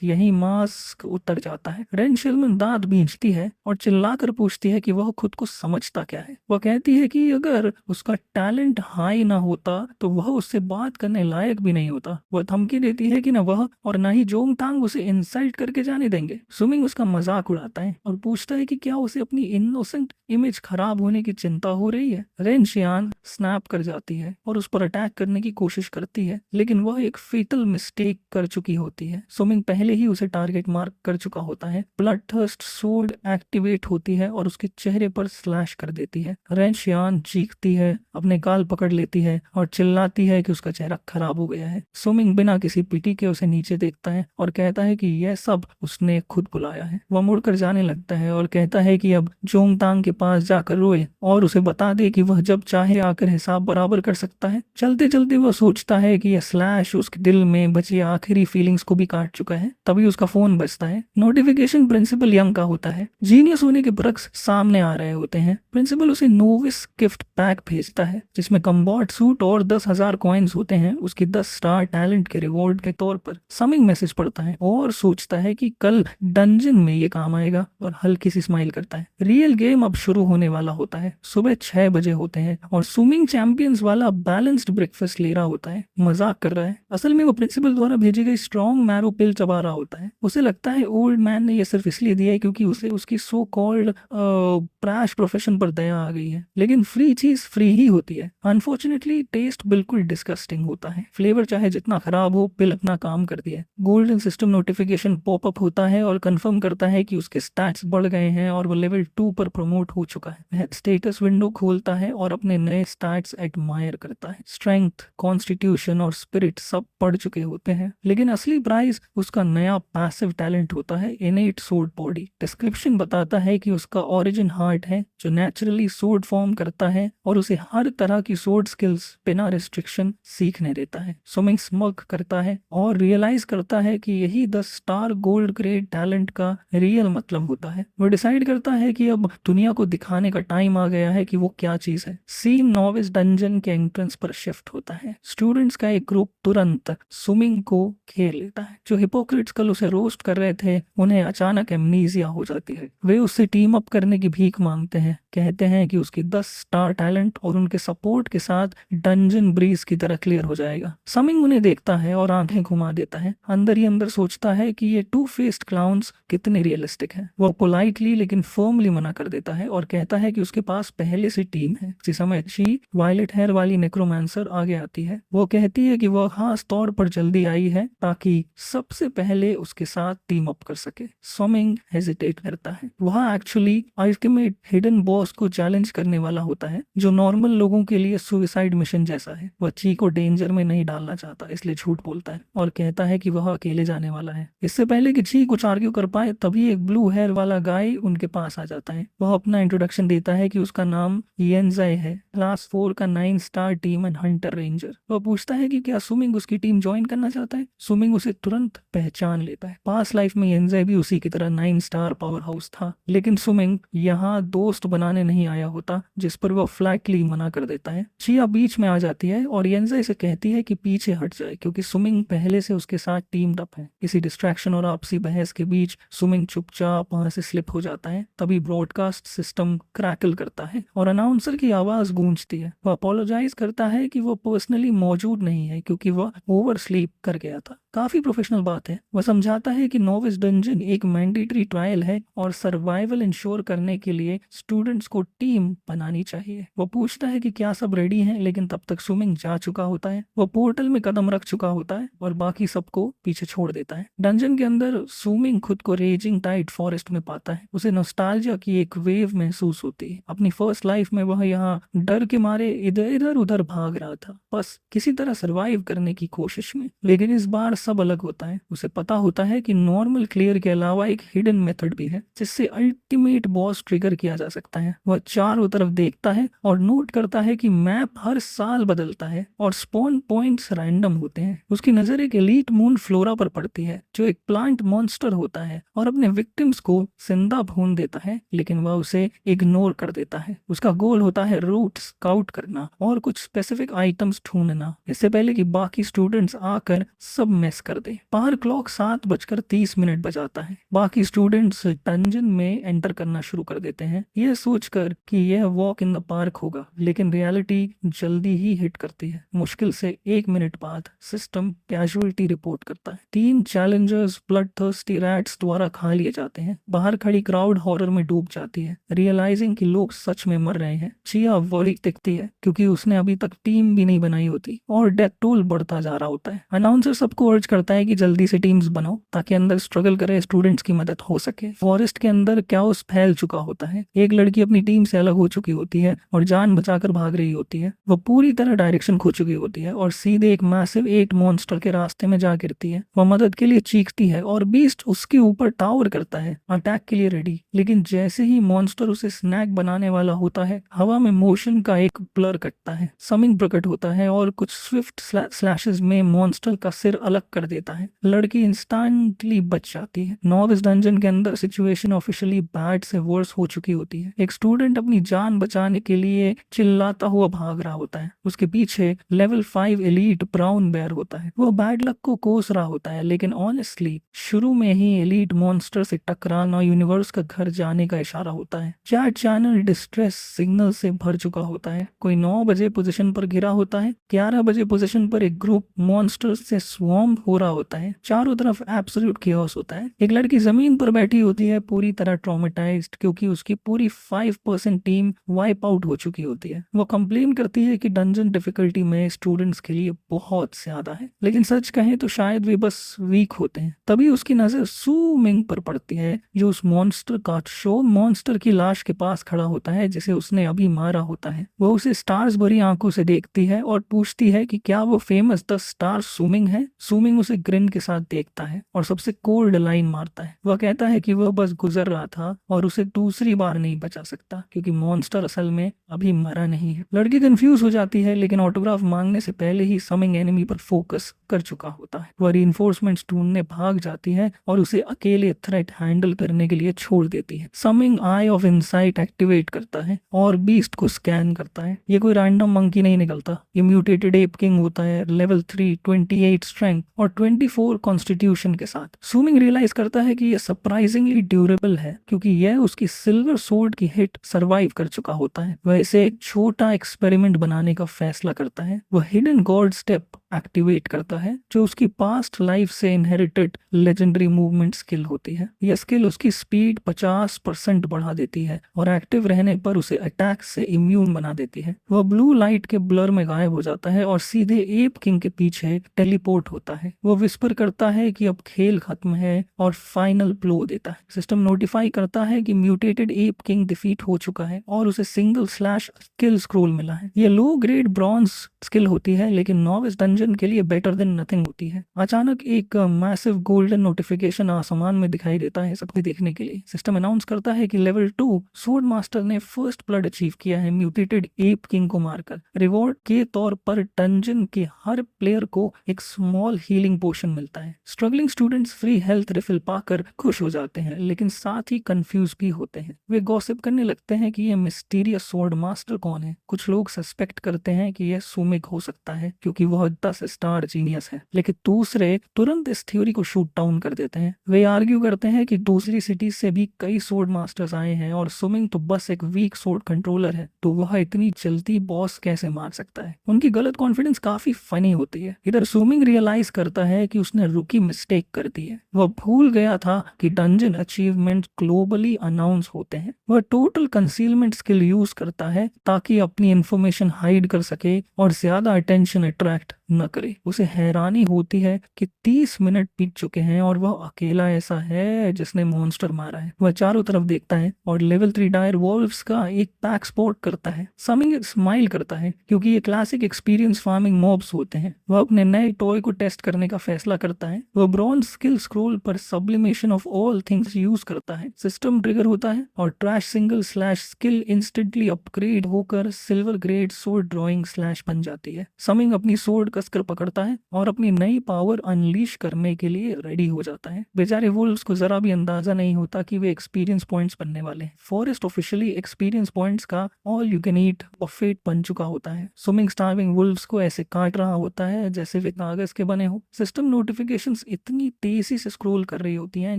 यही मास्क उतर जाता है। रेन शेलमन दांत भींचती है और चिल्लाकर पूछती है कि वह खुद को समझता क्या है। वह कहती है कि अगर उसका टैलेंट हाई ना होता तो वह उससे बात करने लायक भी नहीं होता। वह धमकी देती है कि न वह और न ही जोंग तांग उसे इंसल्ट करके जाने देंगे। सुमिंग उसका मजाक उड़ाता है और पूछता है कि क्या उसे अपनी इनोसेंट इमेज खराब होने की चिंता हो रही है। रेन शियान स्नैप कर जाती है और उस पर अटैक करने की कोशिश करती है, लेकिन वह एक फेटल मिस्टेक कर चुकी होती है। सुमिंग पहले ही उसे टारगेट मार्क कर चुका होता है। ब्लड थर्स्ट सोर्ड एक्टिवेट होती है और उसके चेहरे पर स्लैश कर देती है। रेन शियान चीखती है, अपने गाल पकड़ लेती है और चिल्लाती है कि उसका चेहरा खराब हो गया है। सुमिंग बिना किसी पिटी के उसे नीचे देखता है और कहता है कि यह सब उसने खुद बुलाया है। वह मुड़कर जाने लगता है और कहता है कि अब जोंग तांग के पास जाकर रोए और उसे बता दे कि वह जब चाहे आकर हिसाब बराबर कर सकता है। चलते चलते वह सोचता है कि यह स्लैश उसके दिल में बची आखिरी फीलिंग्स को भी काट चुका है। तभी उसका फोन बजता है। नोटिफिकेशन प्रिंसिपल यंग का होता है। जीनियस होने के परक्स सामने आ रहे होते हैं। प्रिंसिपल उसे नोविस गिफ्ट पैक भेजता है जिसमें कम्बॉट सूट और 10,000 कॉइन्स होते हैं उसकी 10 स्टार टैलेंट के रिवॉर्ड के तौर पर। समिंग मैसेज पढ़ता है और सोचता है कि कल डंजन में ये काम आएगा और हल्की सी स्माइल करता है। रियल गेम अब शुरू होने वाला होता है। सुबह 6 बजे होते हैं और स्विमिंग चैंपियंस वाला बैलेंस्ड ब्रेकफास्ट ले रहा होता है। मजाक कर रहा है, असल में वो प्रिंसिपल द्वारा भेजी गई स्ट्रॉन्ग मैरो पिल चबा रहा होता है। उसे लगता है ओल्ड मैन ने ये सिर्फ इसलिए दिया है क्योंकि उसे उसकी सो कॉल्ड प्रैश प्रोफेशन पर दया आ गई है, लेकिन फ्री चीज फ्री ही होती है। अनफॉर्चुनेटली टेस्ट बिल्कुल डिस्गस्टिंग होता है। फ्लेवर चाहे जितना खराब हो, पिल अपना काम कर दिया है। गोल्डन सिस्टम नोटिफिकेशन पॉपअप होता है और कंफर्म करता है कि उसके स्टैट्स बढ़ गए हैं और वो लेवल 2 पर प्रमोट हो चुका है। वह स्टेटस विंडो खोलता है और अपने नए स्टैट्स एडमायर करता है। स्ट्रेंथ, कॉन्स्टिट्यूशन और स्पिरिट सब पढ़ चुके होते हैं, लेकिन असली प्राइज उसका नया पैसिव टैलेंट होता है, इनेट सोर्ड बॉडी। डिस्क्रिप्शन बताता है कि उसका ओरिजिन हार्ट है जो नेचुरली सोर्ड फॉर्म करता है और उसे हर तरह की सोर्ड स्किल्स बिना रिस्ट्रिक्शन सीखने देता है। स्विमिंग स्मग करता है और रियलाइज करता है कि यही 10 स्टार गोल्ड ग्रेड टैलेंट का रियल मतलब होता है। वो डिसाइड करता है कि अब दुनिया को दिखाने का टाइम आ गया है कि वो क्या चीज है। सीन नॉविस डंजन के एंट्रेंस पर शिफ्ट होता है। स्टूडेंट्स का एक ग्रुप तुरंत स्विमिंग को घेर लेता है। जो हिपोक्रेट्स कल उसे रोस्ट कर रहे थे उन्हें अचानक एमनीजिया हो जाती है। वे उससे टीम अप करने की भीख मांगते हैं, कहते हैं कि उसकी 10 स्टार टैलेंट और उनके सपोर्ट के साथ डंजन ब्रीज की तरह क्लियर हो जाएगा। समिंग उन्हें देखता है और आंखें घुमा देता है। अंदर ही अंदर सोचता है कि ये 2 फेस्ड क्लाउन्स कितने रियलिस्टिक हैं। वह पोलाइटली लेकिन फर्मली मना कर देता है और कहता है कि उसके पास पहले से टीम है। इसी समय शी वायलेट हेयर वाली नेक्रोमैंसर आगे आती है। वो कहती है कि वह खास तौर पर जल्दी आई है ताकि सबसे पहले उसके साथ टीम अप कर सके। स्विमिंग हेजिटेट करता है। वह एक्चुअली अल्टीमेट हिडन बॉस को चैलेंज करने वाला होता है जो नॉर्मल लोगों के लिए सुसाइड मिशन जैसा है। वह ची को डेंजर में नहीं डालना चाहता, इसलिए झूठ बोलता है और कहता है कि वह अकेले जाने वाला है। इससे पहले कि ची कुछ आर्ग्यू कर पाए तभी एक ब्लू हेयर वाला गाय उनके पास आ जाता है। वह अपना इंट्रोडक्शन देता है कि उसका नाम येनजाई है, क्लास 4 का 9 star team and Hunter ranger. वह पूछता है कि क्या स्विमिंग उसकी टीम ज्वाइन करना चाहता है। स्विमिंग उसे तुरंत पहचान लेता है। पास लाइफ में येनजाई भी उसी की तरह 9 स्टार पावर हाउस था, लेकिन स्विमिंग यहाँ दोस्त बनाने नहीं आया होता, जिस पर वह फ्लैटली मना कर देता है। चिया बीच में आ जाती है और येंज़े से कहती है कि पीछे हट जाए क्योंकि सुमिंग पहले से उसके साथ टीम्ड अप है। किसी डिस्ट्रैक्शन और आपसी बहस के बीच सुमिंग चुपचाप वहां से स्लिप हो जाता है। तभी ब्रॉडकास्ट सिस्टम क्रैकल करता है और अनाउंसर की आवाज गूंजती है। वह अपोलोजाइज करता है कि वो पर्सनली मौजूद नहीं है क्योंकि वह ओवर स्लीप कर गया था। काफी प्रोफेशनल बात है। वह समझाता है कि नोविस डंजन एक मैंडेटरी ट्रायल है और सर्वाइवल इंश्योर करने के लिए स्टूडेंट्स को टीम बनानी चाहिए। वो पूछता है कि क्या सब रेडी हैं, लेकिन तब तक सुमिंग जा चुका होता है। वो पोर्टल में कदम रख चुका होता है और बाकी सबको पीछे छोड़ देता है। डंजन के अंदर सुमिंग खुद को रेजिंग टाइड फॉरेस्ट में पाता है। उसे नॉस्टैल्जिया की एक वेव महसूस होती है। अपनी फर्स्ट लाइफ में वह यहाँ डर के मारे इधर इधर उधर भाग रहा था, बस किसी तरह सरवाइव करने की कोशिश में। लेकिन इस बार सब अलग होता है। उसे पता होता है कि नॉर्मल क्लियर के अलावा एक हिडन मेथड भी है जिससे अल्टीमेट बॉस ट्रिगर किया जा सकता है। वह चारों तरफ देखता है और नोट करता है कि मैप हर साल बदलता है और स्पॉन पॉइंट्स रैंडम होते हैं। उसकी नजर एक एलीट मून फ्लोरा पर पड़ती है जो एक प्लांट मॉन्स्टर होता है और अपने विक्टिम्स को जिंदा भून देता है, लेकिन वह उसे इग्नोर कर देता है। उसका गोल होता है रूट स्काउट करना और कुछ स्पेसिफिक आइटम्स ढूंढना इससे पहले कि बाकी स्टूडेंट्स आकर सब मिस कर दे। बाहर क्लॉक 7:30 बजाता है। बाकी स्टूडेंट्स डंजन में एंटर करना शुरू कर देते हैं, यह सोचकर कि यह वॉक इन द पार्क होगा, लेकिन रियलिटी जल्दी ही हिट करती है। मुश्किल से 1 मिनट बाद सिस्टम कैजुअलिटी रिपोर्ट करता है। 3 चैलेंजर्स ब्लड थर्स्टी रैट्स द्वारा खा लिए जाते हैं। बाहर खड़ी क्राउड हॉरर में डूब जाती है, रियलाइजिंग कि लोग सच में मर रहे हैं। चिया वरी दिखती है क्योंकि उसने अभी तक टीम भी नहीं बनाई होती और डेथ टोल बढ़ता जा रहा होता है। अनाउंसर सबको अर्ज करता है कि जल्दी से टीम्स बनाओ ताकि अंदर स्ट्रगल करे स्टूडेंट्स की मदद हो सके। फॉरेस्ट के अंदर कैओस फैल चुका होता है। एक लड़की अपनी टीम से अलग हो चुकी होती है और जान बचाकर भाग रही होती है। वह पूरी तरह डायरेक्शन खो चुकी होती है और सीधे एक मैसिव 8 मॉन्स्टर के रास्ते में जा गिरती है। वह मदद के लिए चीखती है और बीस्ट उसके ऊपर टावर करता है, अटैक के लिए रेडी। लेकिन जैसे ही मॉन्स्टर उसे स्नैक बनाने वाला होता है, हवा में मोशन का एक ब्लर कटता है। समिंग प्रकट होता है और कुछ स्विफ्ट स्लैशेस में मॉन्स्टर का सिर अलग कर देता है। लड़की इंस्टेंटली बच जाती है। नोविस डंजन के अंदर सिचुएशन ऑफिशियली बैड से वर्स हो चुकी होती है। एक स्टूडेंट अपनी जान बचाने के लिए चिल्लाता हुआ भाग रहा होता है। उसके पीछे लेवल 5 एलीट ब्राउन बेयर होता है। वो बैड लक को कोस रहा होता है, लेकिन ऑनेस्टली शुरू में ही एलीट मॉन्स्टर से टकराना यूनिवर्स का घर जाने का इशारा होता है। चैट चैनल डिस्ट्रेस सिग्नल से भर चुका होता है। कोई 9 बजे पोजीशन पर गिरा होता है। 11 बजे पोजीशन पर एक ग्रुप मॉन्स्टर से स्वॉर्म हो रहा होता है। चारों तरफ एब्सोल्यूट केओस होता है। एक लड़की जमीन पर बैठी होती है, पूरी तरह ट्रॉमेटाइज्ड क्योंकि उसकी पूरी 5% टीम वाइप आउट हो चुकी होती है। वो कंप्लेन करती है कि डंजन डिफिकल्टी में स्टूडेंट्स के लिए बहुत ज्यादा है, लेकिन सच कहें तो शायद वे बस वीक होते हैं। तभी उसकी नजर सू मिंग पर पड़ती है जो उस मॉन्स्टर का शो मॉन्स्टर की लाश के पास खड़ा होता है जिसे उसने अभी मारा होता है। वो उसे स्टार्स भरी आंखों से देखती है और पूछती है कि क्या वो फेमस द स्टार सुमिंग है। सुमिंग उसे ग्रिन के साथ देखता है और सबसे कोल्ड लाइन मारता है। वह कहता है कि वह बस गुजर रहा था और उसे दूसरी बार नहीं बचा सकता क्योंकि मॉन्स्टर असल में अभी मरा नहीं है। लड़की कंफ्यूज हो जाती है, लेकिन ऑटोग्राफ मांगने से पहले ही समिंग एनिमी पर फोकस कर चुका होता है। वह रीइंफोर्समेंट्स ढूंढने भाग जाती है और उसे अकेले थ्रेट हैंडल करने के लिए छोड़ देती है। Summing I of insight activate करता है और बीस्ट को स्कैन करता है। ये कोई रैंडम मंकी नहीं निकलता, ये म्यूटेटेड एप किंग होता है, लेवल 3, 28 स्ट्रेंथ और 24 कॉन्स्टिट्यूशन के साथ। सुमिंग रियलाइज करता है कि यह सरप्राइजिंगली ड्यूरेबल है क्योंकि यह उसकी सिल्वर सोर्ड की हिट सरवाइव कर चुका होता है। वह इसे एक छोटा एक्सपेरिमेंट बनाने का फैसला करता है। वह हिडन गॉड स्टेप एक्टिवेट करता है जो उसकी पास्ट लाइफ से इनहेरिटेड लेजेंडरी मूवमेंट स्किल होती है। यह स्किल उसकी स्पीड 50% बढ़ा देती है और एक्टिव रहने पर उसे अटैक से इम्यून बना देती है। वह ब्लू लाइट के ब्लर में गायब हो जाता है और सीधे एप किंग के पीछे टेलीपोर्ट होता है। वो विस्पर करता है कि अब खेल खत्म है और फाइनल ब्लो देता है। सिस्टम नोटिफाई करता है कि म्यूटेटेड एप किंग डिफीट हो चुका है और उसे सिंगल स्लैश स्किल स्क्रोल मिला है। यह लो ग्रेड ब्रॉन्ज स्किल होती है, लेकिन नॉविस डंजन के लिए बेटर देन नथिंग होती है। अचानक एक मैसिव गोल्डन नोटिफिकेशन आसमान में दिखाई देता है सबके देखने के लिए। सिस्टम अनाउंस करता है कि लेवल 2 स्वॉर्ड मास्टर ने फर्स्ट ब्लड अचीव किया है म्यूटेटेड एप किंग को मारकर। रिवॉर्ड के तौर पर डंजन के हर प्लेयर को एक स्मॉल हीलिंग पोशन मिलता है। Struggling students free health refill पाकर खुश हो जाते हैं, लेकिन साथ ही कंफ्यूज भी होते हैं। वे गॉसिप करने लगते हैं कि ये मिस्टीरियस स्वॉर्ड मास्टर कौन है। कुछ लोग सस्पेक्ट करते हैं कि यह सुमिक हो सकता है क्योंकि वह 10 स्टार जीनियस है, लेकिन दूसरे तुरंत इस थ्योरी को शूट डाउन कर देते हैं। वे आर्ग्यू करते हैं कि दूसरी सिटी से भी कई स्वॉर्ड मास्टर्स आए हैं और सुमिंग तो बस एक वीक स्वॉर्ड कंट्रोलर है, तो वह इतनी जल्दी बॉस कैसे मार सकता है। उनकी गलत कॉन्फिडेंस काफी फनी होती है। इधर सुमिंग रियलाइज करता है कि उसने रुकी मिस्टेक कर दी है। वह भूल गया था कि डंजन अचीवमेंट ग्लोबली अनाउंस होते हैं। वह टोटल कंसीलमेंट स्किल यूज करता है ताकि अपनी इंफॉर्मेशन हाइड कर सके और ज्यादा अटेंशन अट्रैक्ट न करे। उसे हैरानी होती है कि 30 मिनट बीत चुके हैं और वह अकेला ऐसा है जिसने मॉन्स्टर मारा है। वह चारों तरफ देखता है और लेवल 3 डायर वॉल्व्स का एक पैक स्पॉट करता है। समिंग स्माइल करता है क्योंकि ये क्लासिक एक्सपीरियंस फार्मिंग मॉब्स होते हैं। वह अपने नए टॉय को टेस्ट करने का फैसला करता है। वह ब्रॉन्ज स्किल स्क्रोल पर sublimation of all things use करता है। सिस्टम ट्रिगर होता है और trash single slash skill instantly upgrade होकर silver grade sword drawing slash बन जाती है। समिंग अपनी सोर्ड कसकर पकड़ता है और अपनी नई पावर अनलीश करने के लिए रेडी हो जाता है। बेचारे वुल्व्स को जरा भी अंदाजा नहीं होता कि वे एक्सपीरियंस पॉइंट्स बनने वाले हैं। फॉरेस्ट ऑफिशियली एक्सपीरियंस पॉइंट्स का all you can eat Buffett बन चुका होता है। स्विमिंग स्टार्विंग वुल्व्स को ऐसे काट रहा होता है जैसे वे कागज के बने हो। सिस्टम नोटिफिकेशंस इतनी तेजी से स्क्रॉल कर रही होती हैं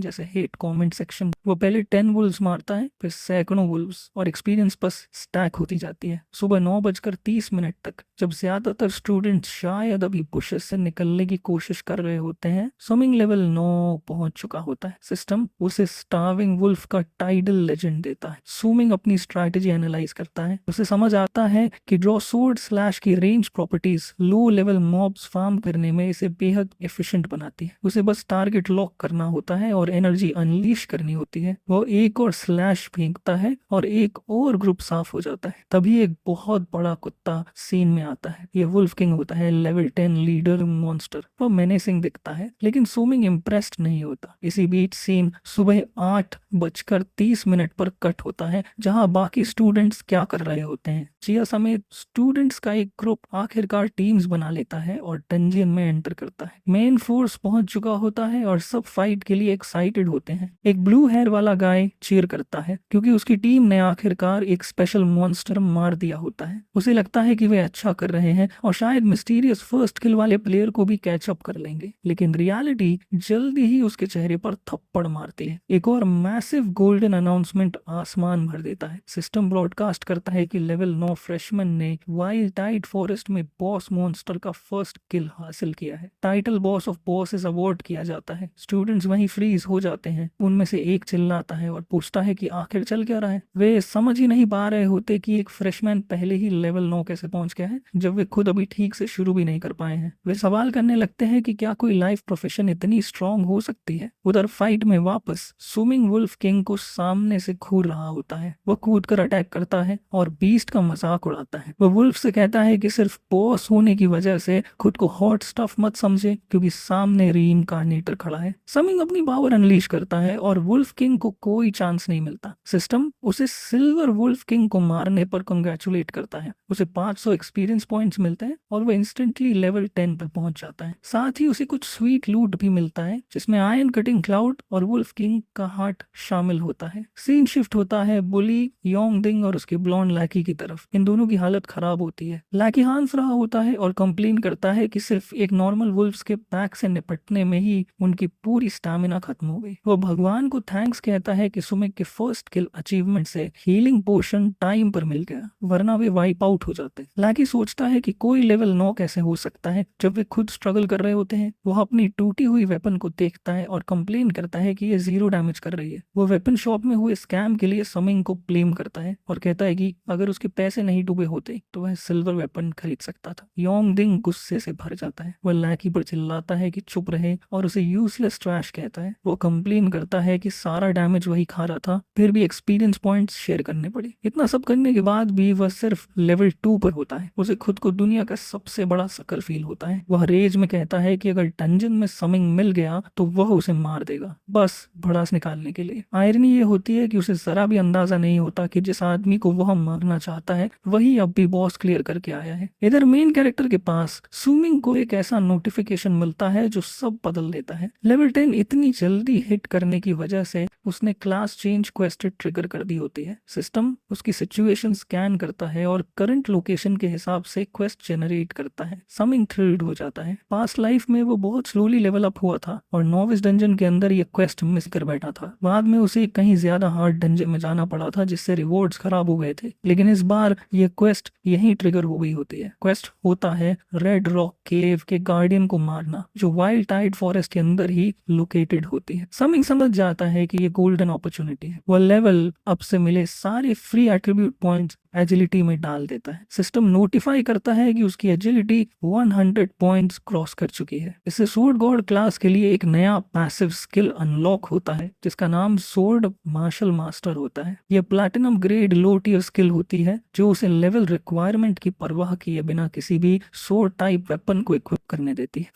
जैसे हेट कमेंट सेक्शन। वो पहले 10 वुल्व्स मारता है, फिर सैकड़ों वुल्व्स, और एक्सपीरियंस बस स्टैक होती जाती है। सुबह 9:30 तक, जब ज्यादातर स्टूडेंट शायद अभी बुशेस से निकलने की कोशिश कर रहे होते हैं, स्विमिंग लेवल 9 पहुंच चुका होता है। सिस्टम उसे स्टार्विंग वुल्फ का टाइटल लेजेंड देता है। स्विमिंग अपनी स्ट्रैटेजी एनालाइज करता है। उसे समझ आता है कि ड्रॉ सोर्ड स्लैश की range properties low level mobs farm करने में इसे बेहद एफिशिएंट बनाती है। उसे बस टारगेट लॉक करना होता है और एनर्जी अनलीश करनी होती है। वो एक और स्लैश फेंकता है और एक और ग्रुप साफ हो जाता है। तभी एक बहुत बड़ा कुत्ता सीन में आता है। ये वुल्फ किंग होता है, लेवल 10 लीडर मॉन्स्टर। वो मेनेसिंग दिखता है, लेकिन स्विमिंग इम्प्रेस्ड नहीं होता। इसी बीच सीन सुबह 8:30 पर कट होता है, जहां बाकी स्टूडेंट्स क्या कर रहे होते हैं। जिया समेत स्टूडेंट्स का एक ग्रुप आखिरकार टीम्स बना लेता है और डंजियन में एंटर करता है। मेन फोर्स पहुंच चुका होता है और सब फाइट के लिए एक्साइटेड होते हैं। एक ब्लू हेयर वाला गाय चीयर करता है क्योंकि उसकी टीम ने आखिरकार एक स्पेशल मॉन्स्टर मार दिया होता है। उसे लगता है कि वे अच्छा कर रहे हैं और शायद मिस्टीरियस फर्स्ट किल वाले प्लेयर को भी कैच अप कर लेंगे, लेकिन रियलिटी जल्दी ही उसके चेहरे पर थप्पड़ मारती है। एक और मैसिव गोल्डन अनाउंसमेंट आसमान भर देता है। सिस्टम ब्रॉडकास्ट करता है कि लेवल 9 फ्रेशमैन ने वाइल्ड टाइड फॉरेस्ट में बॉस मॉन्स्टर का फर्स्ट किल हासिल किया है। Title boss of bosses award किया जाता है। स्टूडेंट्स वहीं फ्रीज हो जाते हैं। उनमें से एक चिल्लाता है और पूछता है कि आखिर चल क्या रहा है। वे समझ ही नहीं पा रहे होते कि एक फ्रेशमैन पहले ही लेवल 9 कैसे पहुंच गया है, जब वे खुद अभी ठीक से शुरू भी नहीं कर पाए हैं। वे सवाल करने लगते हैं कि क्या कोई लाइफ प्रोफेशन इतनी स्ट्रांग हो सकती है। उधर फाइट में वापस स्विमिंग वुल्फ किंग को सामने से घूर रहा होता है। वह कूद कर अटैक करता है और बीस्ट का मजाक उड़ाता है। वह वुल्फ से कहता है कि सिर्फ बॉस होने की वजह से खुद को हॉट स्टफ मत समझे, क्योंकि सामने रीइंकार्नेटर खड़ा है। समिंग अपनी पावर अनलीश करता है और वुल्फ किंग को कोई चांस नहीं मिलता। सिस्टम उसे सिल्वर वुल्फ किंग को मारने पर कंग्रेचुलेट करता है। उसे 500 एक्सपीरियंस पॉइंट्स मिलते हैं और वह इंस्टेंटली लेवल 10 पर पहुंच जाता है। साथ ही उसे कुछ स्वीट लूट भी मिलता है, जिसमें आयरन कटिंग क्लाउड और वुल्फ किंग का हार्ट शामिल होता है। सीन शिफ्ट होता है बुली योंगडिंग और उसके ब्लॉन्ड लैकी की तरफ। इन दोनों की हालत खराब होती है। लैकी हंस रहा होता है और कंप्लेन करता है कि सिर्फ एक नॉर्मल वुल्फ्स के पैक से निपटने में ही उनकी पूरी स्टैमिना खत्म हो गई। वो भगवान को थैंक्स कहता है कि सुमिक के फर्स्ट किल अचीवमेंट से हीलिंग पोशन टाइम पर मिल गया, वरना वे वाइप आउट हो जाते। लैकी सोचता है कि कोई लेवल 9 कैसे हो सकता है जब वे खुद स्ट्रगल कर रहे होते हैं। वह अपनी टूटी हुई वेपन को देखता है और कंप्लेन करता है कि ये 0 डैमेज कर रही है। वो वेपन शॉप में हुए स्कैम के लिए समिंग को ब्लेम करता है और कहता है कि अगर उसके पैसे नहीं डूबे होते तो वह सिल्वर वेपन खरीद सकता था। योंगडिंग गुस्से से भर जाता है। वह लैकी पर चिल्लाता है कि चुप रहे और उसे यूजलेस ट्रैश कहता है। वो कंप्लेन करता है कि सारा डैमेज वही खा रहा था, फिर भी एक्सपीरियंस पॉइंट्स शेयर करने पड़े। इतना सब करने के बाद भी वह सिर्फ लेवल 2 पर होता है। उसे खुद को दुनिया का सबसे बड़ा सकर फील होता है। वह रेज में कहता है कि अगर डंजन में समिंग मिल गया तो वह उसे मार देगा, बस भड़ास निकालने के लिए। आयरनी ये होती है कि उसे जरा भी अंदाजा नहीं होता कि जिस आदमी को वह मारना चाहता है वही अब भी बॉस क्लियर करके आया है। इधर मेन कैरेक्टर के पास सुमिंग को एक ऐसा नोटिफिकेशन मिलता है जो सब बदल देता है। लेवल 10 इतनी जल्दी हिट करने की वजह से उसने क्लास चेंज क्वेस्ट ट्रिगर कर दी होती है। सिस्टम उसकी सिचुएशन स्कैन करता है और करंट लोकेशन के हिसाब से क्वेस्ट जनरेट करता है। समिंग थ्रिल्ड हो जाता है। पास्ट लाइफ में वो बहुत स्लोली लेवल अप हुआ था और नोविस डंजन के अंदर ये क्वेस्ट मिस कर बैठा था। बाद में उसे कहीं ज्यादा हार्ड डंजन में जाना पड़ा था जिससे रिवॉर्ड्स खराब हो गए थे, लेकिन इस बार ये क्वेस्ट यहीं ट्रिगर हो गई होती है। क्वेस्ट होता है रेड रॉक केव के गार्डियन को मारना, जो वाइल्ड टाइड फॉरेस्ट के अंदर ही लोकेटेड होती है। समिंग समझ जाता है कि ये गोल्डन अपॉर्चुनिटी है। वह लेवल अप से मिले सारे फ्री एट्रीब्यूट पॉइंट्स एजिलिटी में डाल देता है। सिस्टम नोटिफाई करता है कि उसकी एजिलिटी 100 पॉइंट्स क्रॉस कर चुकी है। इससे सोर्ड गॉड क्लास के लिए एक नया पैसिव स्किल अनलॉक होता है जिसका नाम सोर्ड मार्शल मास्टर होता है। यह प्लैटिनम ग्रेड लो टियर स्किल होती है जो उसे लेवल रिक्वायरमेंट की परवाह किए बिना किसी भी सोर्ड टाइप वेपन को इक्विप करने देती है।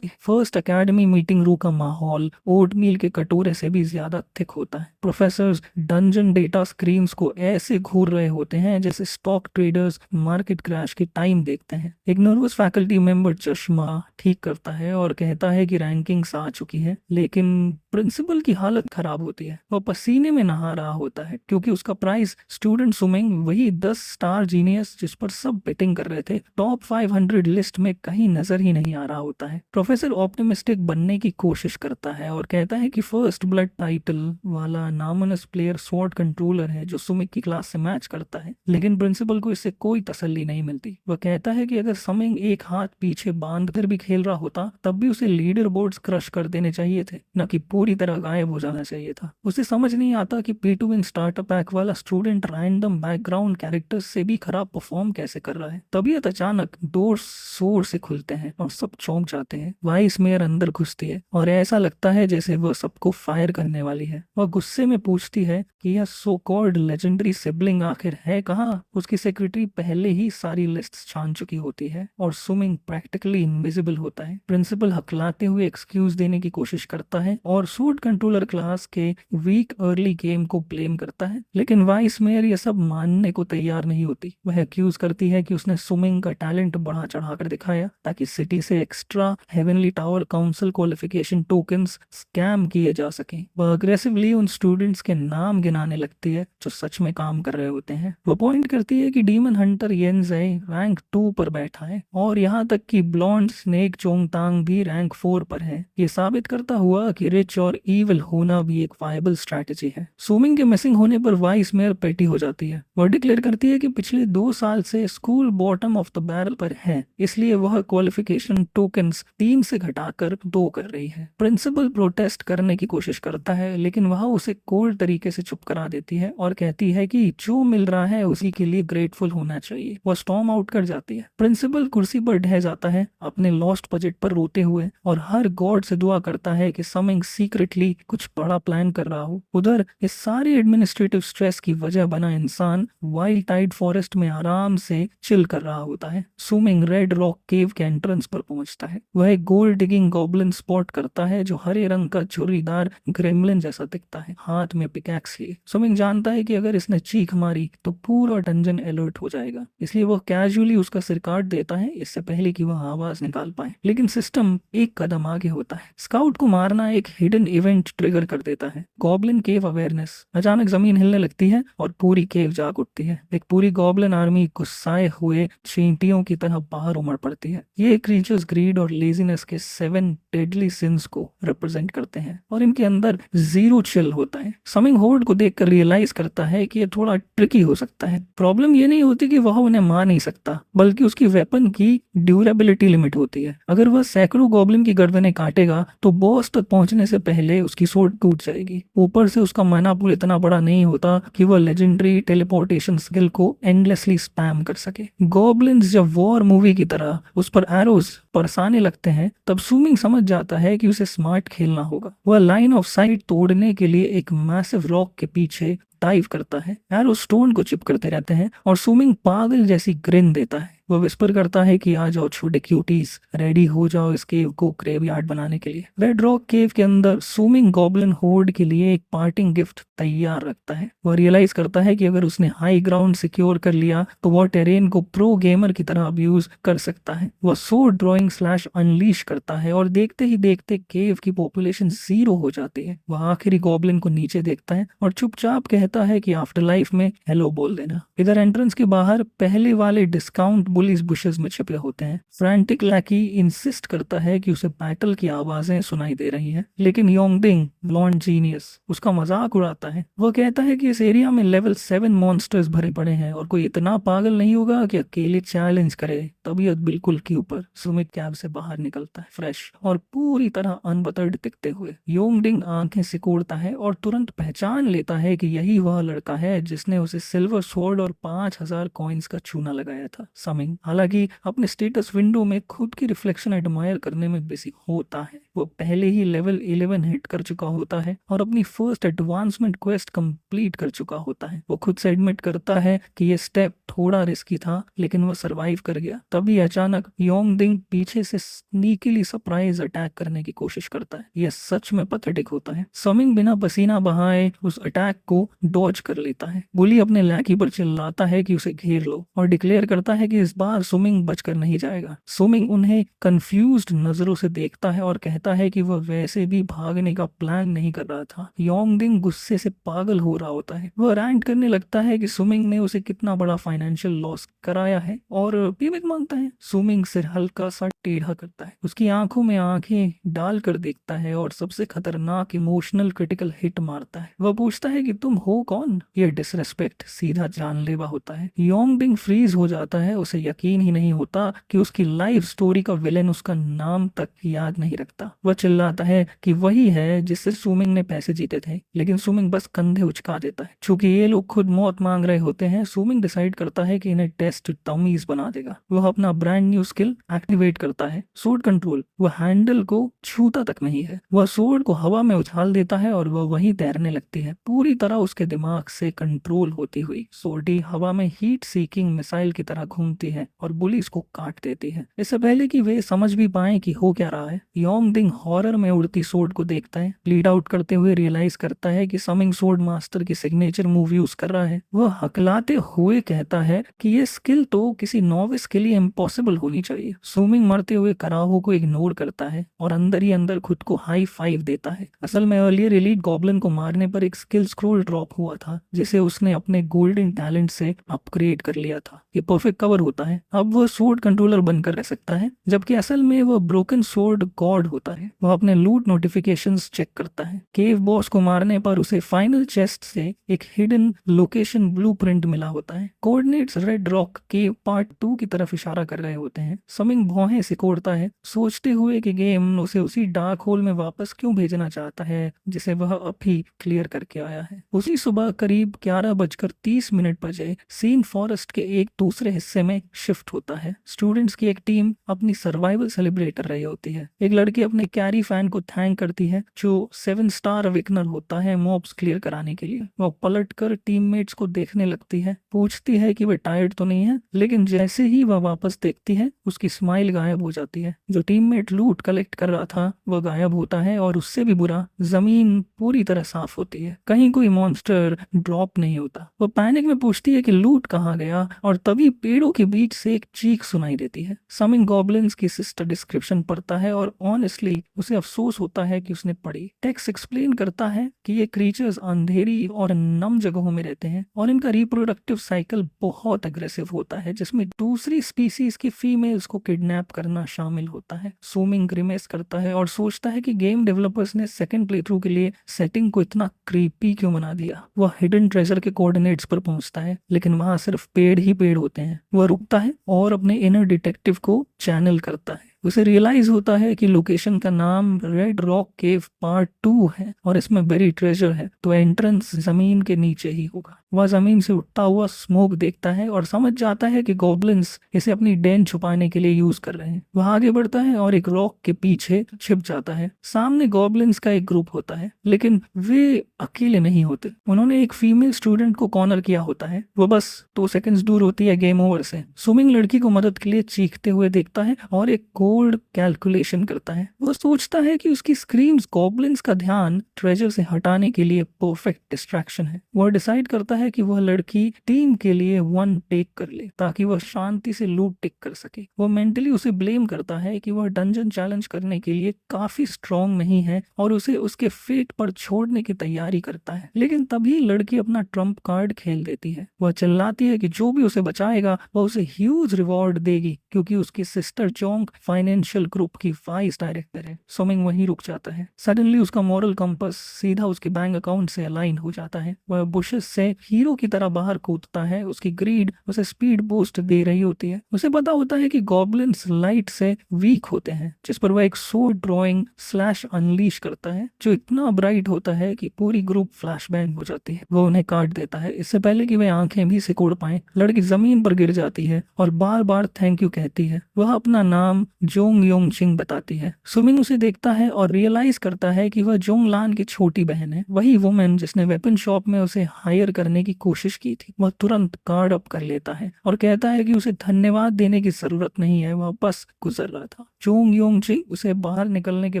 फर्स्ट एकेडमी मीटिंग रूम का माहौल ओटमील के कटोरे से भी ज्यादा थिक होता है। प्रोफेसर्स डंजन डेटा स्क्रीन्स को ऐसे घूर रहे होते हैं जैसे स्टॉक ट्रेडर्स मार्केट क्रैश की टाइम देखते हैं। एक नर्वस फैकल्टी मेंबर चश्मा ठीक करता है और कहता है कि रैंकिंग्स आ चुकी है, लेकिन प्रिंसिपल की हालत खराब होती है। वह पसीने में नहा रहा होता है क्योंकि उसका प्राइस स्टूडेंट सुमिंग वही 10 स्टार जीनियस जिस पर सब बेटिंग कर रहे थे टॉप 500 लिस्ट में कहीं नजर ही नहीं आ रहा होता है। प्रोफेसर ऑप्टिमिस्टिक बनने की कोशिश करता है और कहता है कि फर्स्ट ब्लड टाइटल वाला नामनस प्लेयर स्वॉर्ड कंट्रोलर है जो सुमिंग की क्लास से मैच करता है, लेकिन प्रिंसिपल को इससे कोई तसल्ली नहीं मिलती। वह कहता है कि अगर समिंग एक हाथ पीछे बांध कर भी खेल रहा होता तब भी उसे लीडर बोर्ड्स क्रश कर देने चाहिए थे, न कि पूरी तरह गायब हो जाना चाहिए था। उसे समझ नहीं आता कि P2 इन स्टार्टअप पैक वाला स्टूडेंट रैंडम बैकग्राउंड कैरेक्टर्स से भी खराब परफॉर्म कैसे कर रहा है। तबीयत अचानक डोर जोर से खुलते हैं और सब चौंक जाते हैं। वाइस मेयर अंदर घुसती है और ऐसा लगता है जैसे वह सबको फायर करने वाली है। वह गुस्से में पूछती है कि यह सो कॉल्ड लेजेंडरी सिबलिंग आखिर है कहाँ। उसकी सेक्रेटरी पहले ही सारी लिस्ट छान चुकी होती है और सुमिंग प्रैक्टिकली इनविजिबल होता है। प्रिंसिपल हकलाते हुए एक्सक्यूज देने की कोशिश करता है और सूट कंट्रोलर क्लास के वीक अर्ली गेम को ब्लेम करता है, लेकिन वाइस मेयर ये सब मानने को तैयार नहीं होती। वह एक्यूज करती है कि उसने सुमिंग का टैलेंट बढ़ा चढ़ाकर दिखाया ताकि सिटी से extra heavenly tower council qualification tokens scam किए जा सके। वह अग्रेसिवली उन स्टूडेंट्स के नाम गिनाने लगती है जो सच में काम कर रहे होते हैं। वो पॉइंट करती है कि डीमन हंटर येनज़े रैंक 2 पर बैठा है और यहाँ तक कि ब्लॉन्ड स्नेक चोंगतांग भी रैंक 4 पर है। ये साबित करता हुआ कि रिच और ईविल होना भी एक वायबल स्ट्रैटेजी है। सुमिंग के मिसिंग होने पर वाइस मेयर पेटी हो जाती है। वह डिक्लेयर करती है कि पिछले 2 साल से school bottom of the barrel पर है, इसलिए वह क्वालिफिकेशन टोकन्स 3 से घटाकर 2 कर रही है। प्रिंसिपल प्रोटेस्ट करने की कोशिश करता है लेकिन वह उसे कोल्ड तरीके से चुप करा देती है और कहती है कि जो मिल रहा है उसी के लिए ग्रेटफुल होना चाहिए। वह स्टॉर्म आउट कर जाती है। प्रिंसिपल कुर्सी पर ढह जाता है अपने लॉस्ट बजट पर रोते हुए और हर गॉड से दुआ करता है कि समिंग सीक्रेटली कुछ बड़ा प्लान कर रहा हो। उधर इस सारे एडमिनिस्ट्रेटिव स्ट्रेस की वजह बना इंसान वाइल्ड टाइड फॉरेस्ट में आराम से चिल कर रहा होता है। सुमिंग रेड रॉक केव के एंट्रेंस पर पहुंचता है। वह एक गोल्ड डिगिंग गॉब्लिन स्पॉट करता है जो हरे रंग का झुर्रीदार ग्रेमलिन जैसा दिखता है, हाथ में पिकैक्स लिए। सुमिंग जानता है कि अगर इसने चीख मारी तो पूरा डंजन अलर्ट हो जाएगा, इसलिए वह कैजुअली उसका सिर काट देता है इससे पहले कि वह आवाज निकाल पाए। लेकिन सिस्टम एक कदम आगे होता है। स्काउट को मारना एक हिडन इवेंट ट्रिगर कर देता है। गॉब्लिन केव अवेयरनेस। अचानक जमीन हिलने लगती है और पूरी केव जाग उठती है। एक पूरी गॉब्लिन आर्मी गुस्साए हुए चींटियों की तरह बाहर उमड़ पड़ती है। ये क्रीचर्स ग्रीड और लेजीनेस के 7 डेडली सिंस को रिप्रेजेंट करते हैं और इनके अंदर जीरो चिल होता है। समिंग होर्ड को देखकर रियलाइज करता है कि ये थोड़ा ट्रिकी हो सकता है। प्रॉब्लम ये नहीं होती कि वह उन्हें मार नहीं सकता, बल्कि उसकी वेपन की ड्यूरेबिलिटी लिमिट होती है। अगर वह सैकड़ों गॉब्लिन की गर्दनें काटेगा तो बॉस तक पहुंचने से पहले उसकी सोर्ड टूट जाएगी। ऊपर से उसका माना पूल इतना बड़ा नहीं होता कि वह लेजेंडरी टेलीपोर्टेशन स्किल को एंडलेसली स्पैम कर सके। गॉब्लिन्स जब वॉर मूवी की तरह उस पर एरोज बरसाने लगते हैं तब सुमिंग समझ जाता है कि उसे स्मार्ट खेलना होगा। वह लाइन ऑफ साइट तोड़ने के लिए एक मैसिव रॉक के पीछे डाइव करता है। एरो स्टोन को चिप करते रहते हैं और सुमिंग पागल जैसी ग्रिन देता है। वो विस्पर करता है कि आ जाओ छोटे क्यूटीज, रेडी हो जाओ इस केव को ग्रेवयार्ड बनाने के लिए। रेड रॉक केव के अंदर सुमिंग गॉब्लिन होर्ड के लिए एक पार्टिंग गिफ्ट तैयार रखता है। वो रियलाइज करता है कि अगर उसने हाई ग्राउंड सिक्योर कर लिया तो वो टेरेन को प्रो गेमर की तरह अब्यूज कर सकता है। वो सोर्ड ड्रॉइंग स्लैश अनलीश करता है और देखते ही देखते केव की पॉपुलेशन 0 हो जाती है। वह आखिरी गॉब्लिन को नीचे देखता है और चुपचाप कहता है कि आफ्टर लाइफ में हेलो बोल देना। इधर एंट्रेंस के बाहर पहले वाले डिस्काउंट बुलिस बुशेस में छिपे होते हैं। फ्रैंटिक लैकी इंसिस्ट करता है कि उसे बैटल की आवाजें सुनाई दे रही हैं, लेकिन योंगडिंग ब्लॉन्ड जीनियस उसका मजाक उड़ाता है। वह कहता है कि इस एरिया में लेवल 7 मॉन्स्टर्स भरे पड़े हैं और कोई इतना पागल नहीं होगा कि अकेले चैलेंज करे। तबीयत बिल्कुल के ऊपर सुमित कैब से बाहर निकलता है फ्रेश और पूरी तरह अनबटर्ड दिखते हुए। योंगडिंग आंखें सिकोड़ता है और तुरंत पहचान लेता है कि यही वह लड़का है जिसने उसे सिल्वर स्वॉर्ड और 5000 कॉइन्स का चूना लगाया था। समिंग हालांकि अपने स्टेटस विंडो में खुद की रिफ्लेक्शन एडमायर करने में बिजी होता है। वो पहले ही लेवल 11 हिट कर चुका होता है और अपनी फर्स्ट एडवांसमेंट क्वेस्ट कंप्लीट कर चुका होता है। वो खुद से एडमिट करता है कि ये स्टेप थोड़ा रिस्की था, लेकिन वो सरवाइव कर गया। तभी अचानक योंगडिंग पीछे से स्नीकीली सरप्राइज अटैक करने की कोशिश करता है। यह सच में पैथेटिक होता है। समिंग बिना पसीना बहाए उस अटैक को डॉज कर लेता है। बुली अपने लैकी पर चिल्लाता है कि उसे घेर लो और डिक्लेयर करता है कि इस बार सुमिंग बचकर नहीं जाएगा। सुमिंग उन्हें कंफ्यूज्ड नजरों से देखता है और कहता है कि वह वैसे भी भागने का प्लान नहीं कर रहा था। योंगडिंग गुस्से से पागल हो रहा होता है। वह रैंट करने लगता है कि सुमिंग ने उसे कितना बड़ा फाइनेंशियल लॉस कराया है और पेमेंट मांगता है। सुमिंग सिर हल्का सा टेढ़ा करता है, उसकी आंखों में आंखें डालकर देखता है और सबसे खतरनाक इमोशनल क्रिटिकल हिट मारता है। वह पूछता है कि तुम हो कौन? यह डिसरेस्पेक्ट सीधा जानलेवा होता है। योंगडिंग फ्रीज हो जाता है। उसे यकीन ही नहीं होता कि उसकी लाइफ स्टोरी का विलेन उसका नाम तक याद नहीं रखता। वह चिल्लाता है कि वही है जिससे सुमिंग ने पैसे जीते थे, लेकिन सुमिंग बस कंधे उचका देता है। चूंकि ये लोग खुद मौत मांग रहे होते हैं, सुमिंग डिसाइड करता है कि इन्हें टेस्ट डमीज बना देगा। वह अपना ब्रांड न्यू स्किल एक्टिवेट करता है, सोर्ड कंट्रोल। वह हैंडल को छूता तक नहीं है। वह सोर्ड को हवा में उछाल देता है और वह वहीं तैरने लगती है, पूरी तरह उसके दिमाग से कंट्रोल होती हुई। सोर्डी हवा में हीट सीकिंग मिसाइल की तरह घूमती है और बुलिस को काट देती है। इससे पहले कि वे समझ भी पाए कि हो क्या रहा है, योंगडिंग हॉरर में उड़ती सोर्ड को देखता है। ब्लीड आउट करते हुए रियलाइज करता है कि समिंग सोर्ड मास्टर की सिग्नेचर मूव यूज कर रहा है। वह हकलाते हुए कहता है कि ये स्किल तो किसी नॉविस के लिए इम्पॉसिबल होनी चाहिए। सुमिंग मरते हुए कराहो को इग्नोर करता है और अंदर ही अंदर खुद को हाई फाइव देता है। असल में अर्लियर एलीट गॉब्लिन को मारने पर एक स्किल स्क्रोल ड्रॉप हुआ था, जिसे उसने अपने गोल्डन टैलेंट से अपग्रेड कर लिया था। ये परफेक्ट कवर होता है। अब वह सोर्ड कंट्रोलर बनकर रह सकता है, जबकि असल में वह ब्रोकन सोर्ड गॉड होता है। वह अपने लूट नोटिफिकेशंस चेक करता है। केव बॉस को मारने पर उसे फाइनल चेस्ट से एक हिडन लोकेशन ब्लूप्रिंट मिला होता है। कोऑर्डिनेट्स रेड रॉक केव पार्ट 2 की तरफ इशारा कर रहे होते हैं। समिंग भौहें सिकोड़ता है, सोचते हुए कि गेम उसे उसी डार्क होल में वापस क्यों भेजना चाहता है जिसे वह अभी क्लियर करके आया है। उसी सुबह करीब 11:30 बजे सीन फॉरेस्ट के एक दूसरे हिस्से में शिफ्ट होता है। स्टूडेंट्स की एक टीम अपनी सर्वाइवल सेलिब्रेट कर रही होती है। एक लड़की अपने कैरी फैन को थैंक करती है जो 7 स्टार अवेकनर होता है मॉब्स क्लियर कराने के लिए। वह पलट कर टीममेट्स को देखने लगती है, पूछती है कि वे टायर्ड तो नहीं है, लेकिन जैसे ही वह वापस देखती है उसकी स्माइल गायब हो जाती है। जो टीममेट लूट कलेक्ट कर रहा था वह गायब होता है और उससे भी बुरा जमीन पूरी तरह साफ होती है। कहीं कोई मॉन्स्टर ड्रॉप नहीं होता। वह पैनिक में पूछती है कि लूट कहाँ गया और तभी पेड़ों के बीच से एक चीख सुनाई देती है। समिंग गॉब्लिन्स की सिस्टर डिस्क्रिप्शन पढ़ता है और ऑनेस्टली उसे अफसोस होता है कि उसने पढ़ी। टेक्स्ट एक्सप्लेन करता है कि ये क्रीचर्स अंधेरी और नम जगहों में रहते हैं और इनका रिप्रोडक्टिव साइकिल बहुत अग्रेसिव होता है, जिसमें दूसरी स्पीसीज की फीमेल्स को किडनैप करना शामिल होता है। सुमिंग ग्रिमेस करता है और सोचता है कि गेम डेवलपर्स ने सेकंड प्लेथ्रू के लिए सेटिंग को इतना क्रीपी क्यों बना दिया। वह हिडन ट्रेजर के कोऑर्डिनेट्स पर पहुंचता है, लेकिन वहां सिर्फ पेड़ ही पेड़ होते हैं। वह रुकता है और अपने इनर डिटेक्टिव को चैनल करता है। उसे रियलाइज होता है कि लोकेशन का नाम रेड रॉक केव पार्ट 2 है और इसमें बेरी ट्रेजर है, तो एंट्रेंस जमीन के नीचे ही होगा। वह जमीन से उठता हुआ स्मोक देखता है और समझ जाता है कि गॉब्लिन्स इसे अपनी डेन छुपाने के लिए यूज कर रहे हैं। वह आगे बढ़ता है और एक रॉक के पीछे छिप जाता है। सामने गॉब्लिन्स का एक ग्रुप होता है, लेकिन वे अकेले नहीं होते। उन्होंने एक फीमेल स्टूडेंट को कॉर्नर किया होता है। वो बस 2 सेकंड्स दूर होती है गेम ओवर से। सुमिंग लड़की को मदद के लिए चीखते हुए देखता है और एक कोल्ड कैलकुलेशन करता है। वो सोचता है कि उसकी स्क्रीम्स गॉब्लिन्स का ध्यान ट्रेजर से हटाने के लिए परफेक्ट डिस्ट्रैक्शन है। वह डिसाइड करता है कि वह लड़की टीम के लिए 1 टेक कर ले ताकि वह शांति से लूट टिक कर सके। वो मेंटली उसे ब्लेम करता है कि वह डंजन चैलेंज करने के लिए काफी स्ट्रॉन्ग नहीं है और उसे उसके फेट पर छोड़ने की तैयारी करता है। लेकिन तभी लड़की अपना ट्रम्प कार्ड खेल देती है। वह चिल्लाती है कि जो भी उसे बचाएगा वह उसे ह्यूज रिवॉर्ड देगी, क्योंकि उसकी सिस्टर चोंग फाइनेंशियल ग्रुप की वाइस डायरेक्टर है। सोमिंग वहीं रुक जाता है। सडनली उसका मॉरल कंपास सीधा उसके बैंक अकाउंट से अलाइन हो जाता है। वह बुशेस से हीरो की तरह बाहर कूदता है। उसकी ग्रीड उसे स्पीड बूस्ट दे रही होती है। उसे पता होता है कि गॉब्लिन्स लाइट से वीक होते हैं, जिस पर वह एक सोर्ड ड्रॉइंग स्लैश अनलीश करता है जो इतना ब्राइट होता है कि पूरी ग्रुप फ्लैश बैंग हो जाती है। वो उन्हें काट देता है इससे पहले कि वे आंखें भी सिकोड़ पाए। लड़की जमीन पर गिर जाती है और बार बार थैंक यू कहती है। वह अपना नाम जोंग योंग चिंग बताती है। सुमिंग उसे देखता है और रियलाइज करता है कि वह जोंग लान की छोटी बहन है, वही वुमेन जिसने वेपन शॉप में उसे हायर करने की कोशिश की थी। वह तुरंत गार्ड अप कर लेता है और कहता है कि उसे धन्यवाद देने की जरूरत नहीं है, वह बस गुजर रहा था। जोंग योंग चिंग उसे बाहर निकलने के